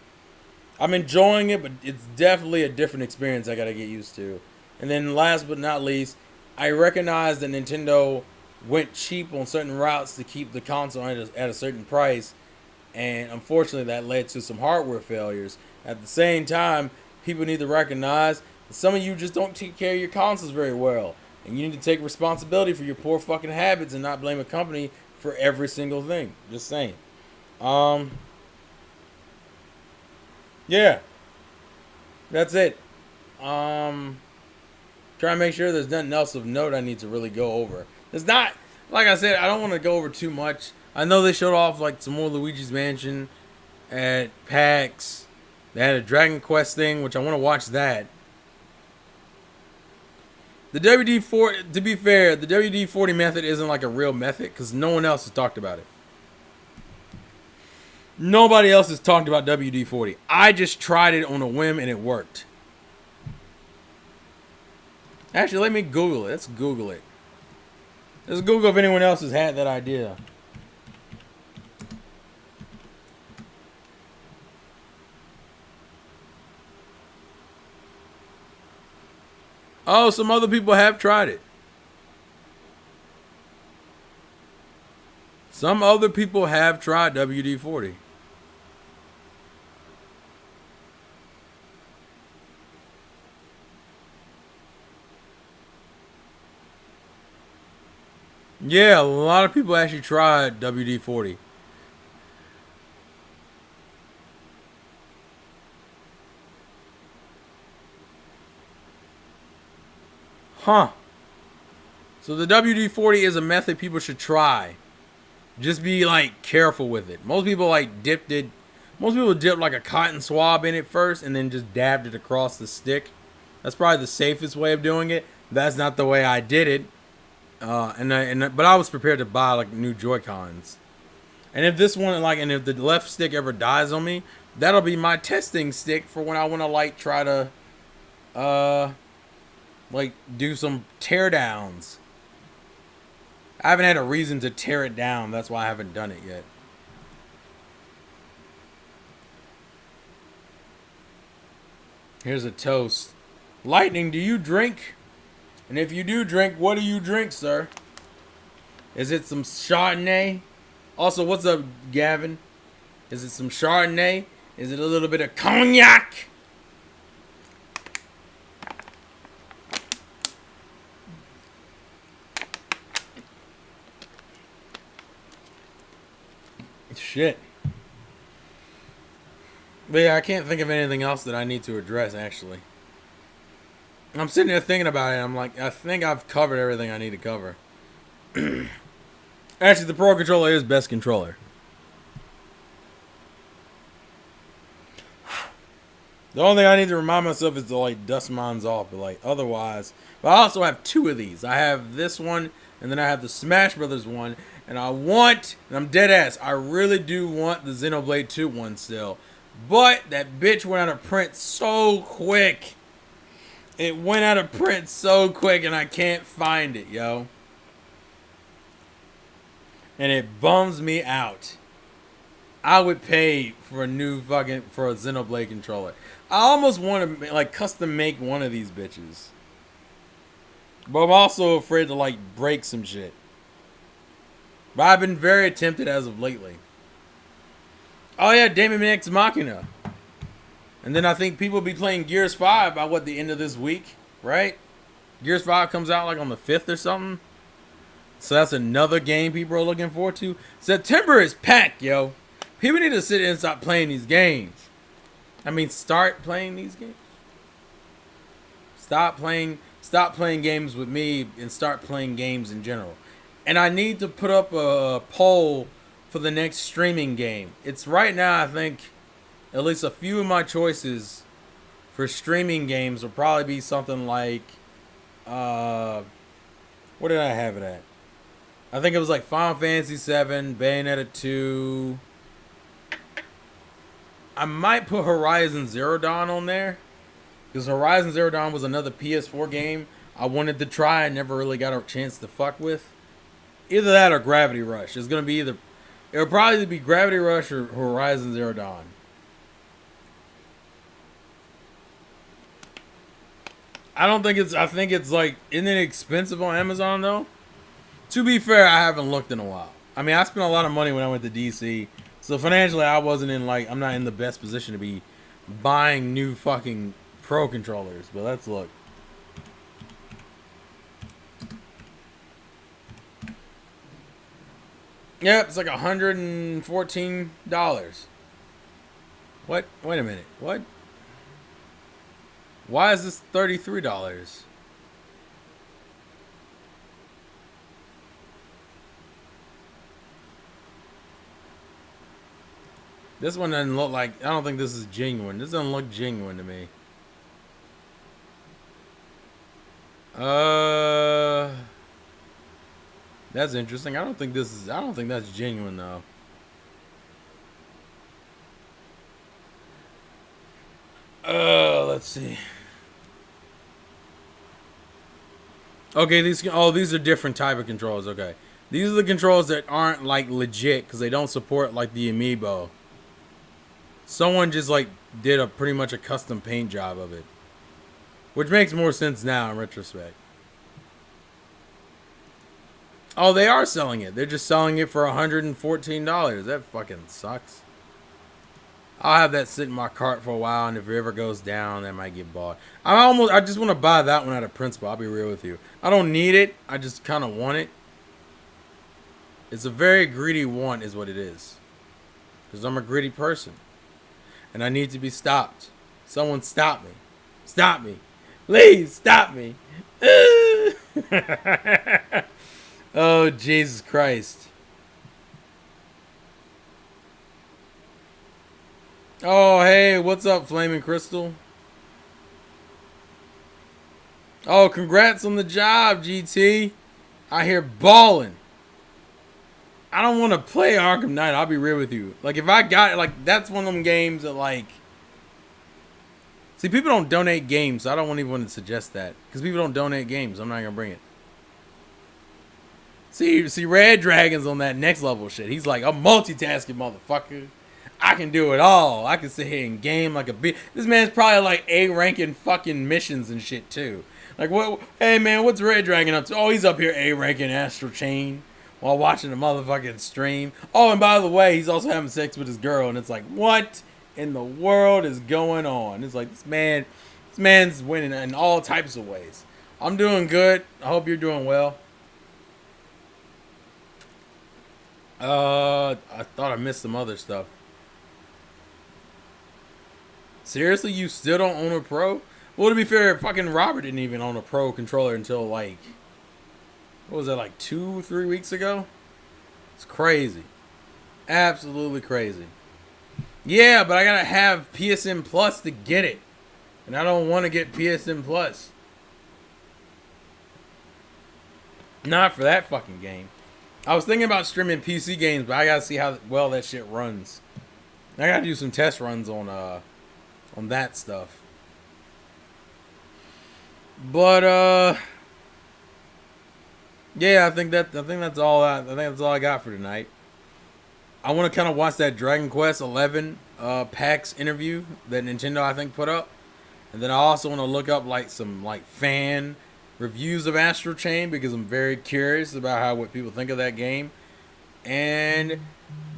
enjoying it, but it's definitely a different experience I got to get used to. And then last but not least, I recognize that Nintendo went cheap on certain routes to keep the console at a certain price. And unfortunately, that led to some hardware failures. At the same time, people need to recognize that some of you just don't take care of your consoles very well. And you need to take responsibility for your poor fucking habits and not blame a company for every single thing. Just saying. Yeah. That's it. Trying to make sure there's nothing else of note I need to really go over. There's not, like I said, I don't want to go over too much. I know they showed off like some more Luigi's Mansion at PAX. They had a Dragon Quest thing, which I want to watch that. The WD-40, to be fair, the WD-40 method isn't like a real method because no one else has talked about it. Nobody else has talked about WD-40. I just tried it on a whim and it worked. Actually, let me Google it. Let's Google it. Let's Google if anyone else has had that idea. Oh, some other people have tried it. Some other people have tried WD-40. Yeah, a lot of people actually tried WD-40. Huh. So the WD-40 is a method people should try. Just be like careful with it. Most people like dipped it. Most people dip like a cotton swab in it first and then just dabbed it across the stick. That's probably the safest way of doing it. That's not the way I did it. But I was prepared to buy like new Joy Cons. And if this one and if the left stick ever dies on me, that'll be my testing stick for when I want to like try to like do some tear downs. I haven't had a reason to tear it down. That's why I haven't done it yet. Here's a toast. Lightning, do you drink? And if you do drink, what do you drink, sir? Is it some Chardonnay? Also, what's up, Gavin? Is it some Chardonnay? Is it a little bit of cognac? Shit. But yeah, I can't think of anything else that I need to address, actually. I'm sitting there thinking about it. I'm like, I think I've covered everything I need to cover. Actually, the Pro Controller is best controller. The only thing I need to remind myself is to like dust mine off, but like otherwise. But I also have two of these. I have this one, and then I have the Smash Brothers one. And and I'm dead ass, I really do want the Xenoblade 2 one still. But that bitch went out of print so quick. It went out of print so quick, and I can't find it, yo. And it bums me out. I would pay for a Xenoblade controller. I almost want to like custom make one of these bitches. But I'm also afraid to like break some shit. But I've been very tempted as of lately. Oh yeah, Daemon X Machina. And then I think people will be playing Gears 5 by the end of this week, right? Gears 5 comes out like on the 5th or something. So that's another game people are looking forward to. September is packed, yo. People need to sit and stop playing these games. I mean, start playing these games. Stop playing games with me and start playing games in general. And I need to put up a poll for the next streaming game. It's right now, I think, at least a few of my choices for streaming games will probably be something like, what did I have it at? I think it was like Final Fantasy VII, Bayonetta 2. I might put Horizon Zero Dawn on there. Because Horizon Zero Dawn was another PS4 game I wanted to try and never really got a chance to fuck with. Either that or Gravity Rush. It's going to be it'll probably be Gravity Rush or Horizon Zero Dawn. I think it's like, isn't it expensive on Amazon though? To be fair, I haven't looked in a while. I mean, I spent a lot of money when I went to DC. So financially, I'm not in the best position to be buying new fucking Pro controllers. But let's look. Yep, it's like $114. What? Wait a minute. What? Why is this $33? This one doesn't look like... I don't think this is genuine. This doesn't look genuine to me. That's interesting. I don't think that's genuine though. Let's see. Okay, these are different type of controls. Okay. These are the controls that aren't like legit because they don't support like the amiibo. Someone just like did pretty much a custom paint job of it. Which makes more sense now in retrospect. Oh, they are selling it. They're just selling it for $114. That fucking sucks. I'll have that sit in my cart for a while, and if it ever goes down, that might get bought. I just want to buy that one out of principle. I'll be real with you. I don't need it. I just kind of want it. It's a very greedy want is what it is. Because I'm a greedy person. And I need to be stopped. Someone stop me. Stop me. Please stop me. Oh, Jesus Christ. Oh, hey, what's up, Flaming Crystal? Oh, congrats on the job, GT. I hear balling. I don't want to play Arkham Knight. I'll be real with you. Like, if I got, like, that's one of them games that, like, see, people don't donate games, so I don't even want to suggest that. Because people don't donate games. I'm not going to bring it. See, Red Dragon's on that next level shit. He's like, I'm multitasking, motherfucker. I can do it all. I can sit here and game like a bitch. This man's probably like A-ranking fucking missions and shit, too. Like, what? Hey, man, what's Red Dragon up to? Oh, he's up here A-ranking Astral Chain while watching the motherfucking stream. Oh, and by the way, he's also having sex with his girl. And it's like, what in the world is going on? It's like, this man's winning in all types of ways. I'm doing good. I hope you're doing well. I thought I missed some other stuff. Seriously, you still don't own a Pro? Well, to be fair, fucking Robert didn't even own a Pro controller until like, what was that, like 2-3 weeks ago? It's crazy. Absolutely crazy. Yeah, but I gotta have PSN Plus to get it. And I don't want to get PSN Plus. Not for that fucking game. I was thinking about streaming PC games, but I gotta see how well that shit runs. I gotta do some test runs on that stuff. But yeah, I think that's all I got for tonight. I want to kind of watch that Dragon Quest 11 PAX interview that Nintendo I think put up, and then I also want to look up like some like fan reviews of Astral Chain because I'm very curious about what people think of that game. And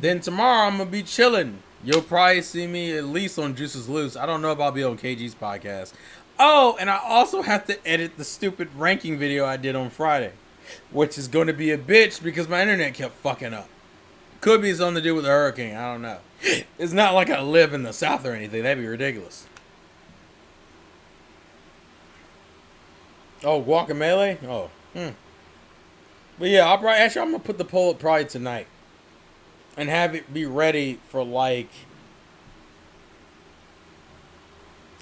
then tomorrow I'm gonna be chilling. You'll probably see me at least on Juices Loose. I don't know if I'll be on KG's podcast. Oh, and I also have to edit the stupid ranking video I did on Friday, which is going to be a bitch because my internet kept fucking up. Could be something to do with the hurricane. I don't know. It's not like I live in the South or anything. That'd be ridiculous. Oh, Guacamelee? Oh. But yeah, I'm gonna put the poll up probably tonight. And have it be ready for like...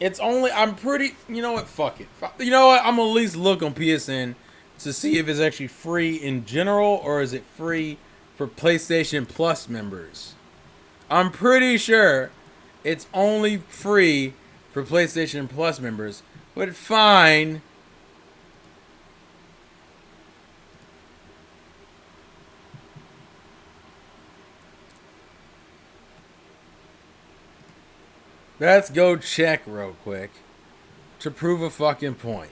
I'm pretty... You know what? Fuck it. You know what? I'm gonna at least look on PSN to see if it's actually free in general or is it free for PlayStation Plus members. I'm pretty sure it's only free for PlayStation Plus members. But fine... Let's go check real quick to prove a fucking point.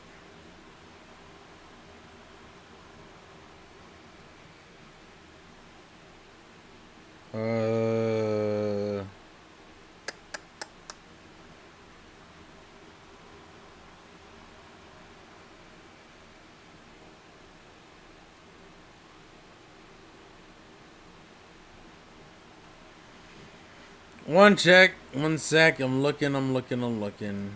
One sec. I'm looking.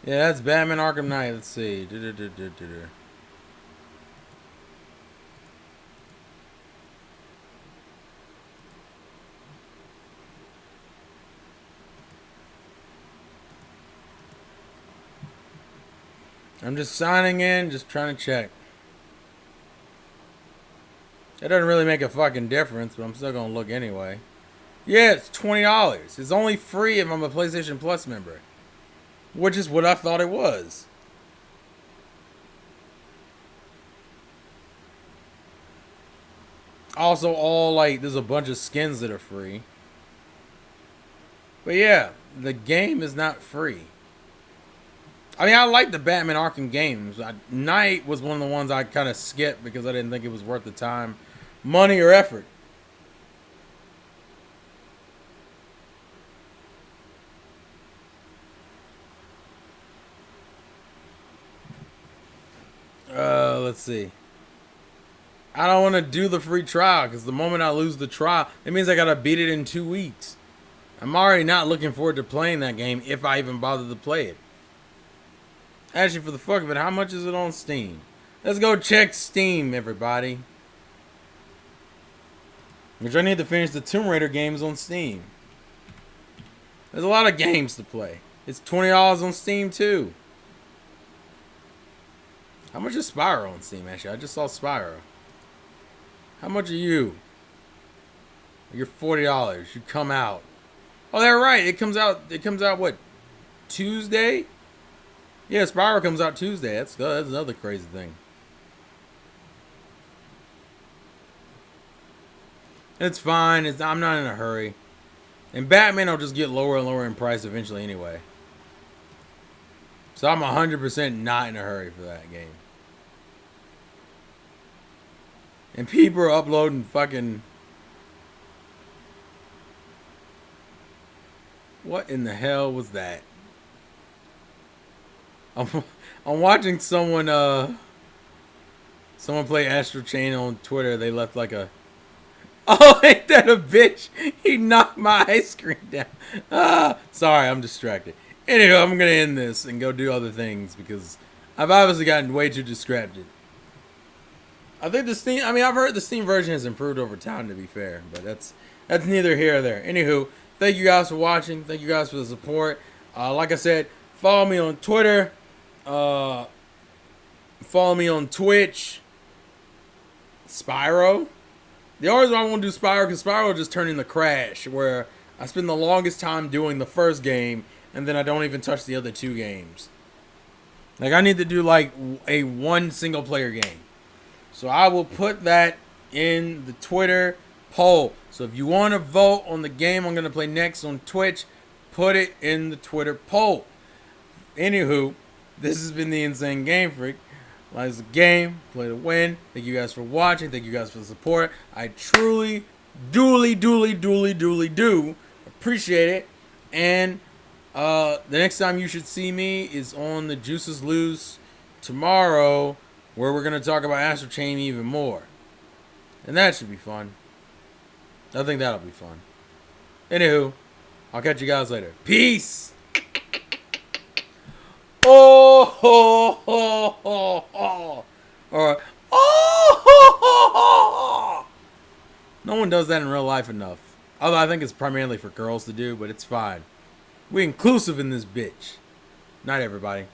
Yeah, that's Batman Arkham Knight. Let's see. I'm just signing in, just trying to check. It doesn't really make a fucking difference, but I'm still gonna look anyway. Yeah, it's $20. It's only free if I'm a PlayStation Plus member. Which is what I thought it was. Also, there's a bunch of skins that are free. But yeah, the game is not free. I mean, I like the Batman Arkham games. Night was one of the ones I kind of skipped because I didn't think it was worth the time, money, or effort. Let's see. I don't want to do the free trial because the moment I lose the trial, it means I gotta beat it in 2 weeks. I'm already not looking forward to playing that game if I even bother to play it. Actually, for the fuck of it, how much is it on Steam? Let's go check Steam, everybody. Which I need to finish the Tomb Raider games on Steam. There's a lot of games to play. It's $20 on Steam too. How much is Spyro on Steam? Actually, I just saw Spyro. How much are you? You're $40. You come out. Oh, they're right. It comes out. It comes out what? Tuesday? Yeah, Spyro comes out Tuesday. That's another crazy thing. It's fine. I'm not in a hurry. And Batman will just get lower and lower in price eventually anyway. So I'm 100% not in a hurry for that game. And people are uploading fucking... What in the hell was that? I'm watching someone play Astral Chain on Twitter. They left like a... Oh, ain't that a bitch? He knocked my ice cream down. Sorry, I'm distracted. Anyway, I'm gonna end this and go do other things because I've obviously gotten way too distracted. I think the Steam... I mean, I've heard the Steam version has improved over time, to be fair. But that's neither here or there. Anywho, thank you guys for watching. Thank you guys for the support. Like I said, follow me on Twitter. Follow me on Twitch. Spyro. The only reason I won't do Spyro because Spyro just turned into Crash, where I spend the longest time doing the first game, and then I don't even touch the other two games. Like, I need to do, like, a one single-player game. So I will put that in the Twitter poll. So if you want to vote on the game I'm going to play next on Twitch, put it in the Twitter poll. Anywho, this has been the Insane Game Freak. Life is a game, play to win. Thank you guys for watching. Thank you guys for the support. I truly, do appreciate it. And the next time you should see me is on the Juices Loose tomorrow, where we're going to talk about Astral Chain even more. And that should be fun. I think that'll be fun. Anywho, I'll catch you guys later. Peace! Oh, ho, ho, ho, ho. Alright. Oh, ho, ho, ho. No one does that in real life enough. Although I think it's primarily for girls to do, but it's fine. We inclusive in this bitch. Night, everybody.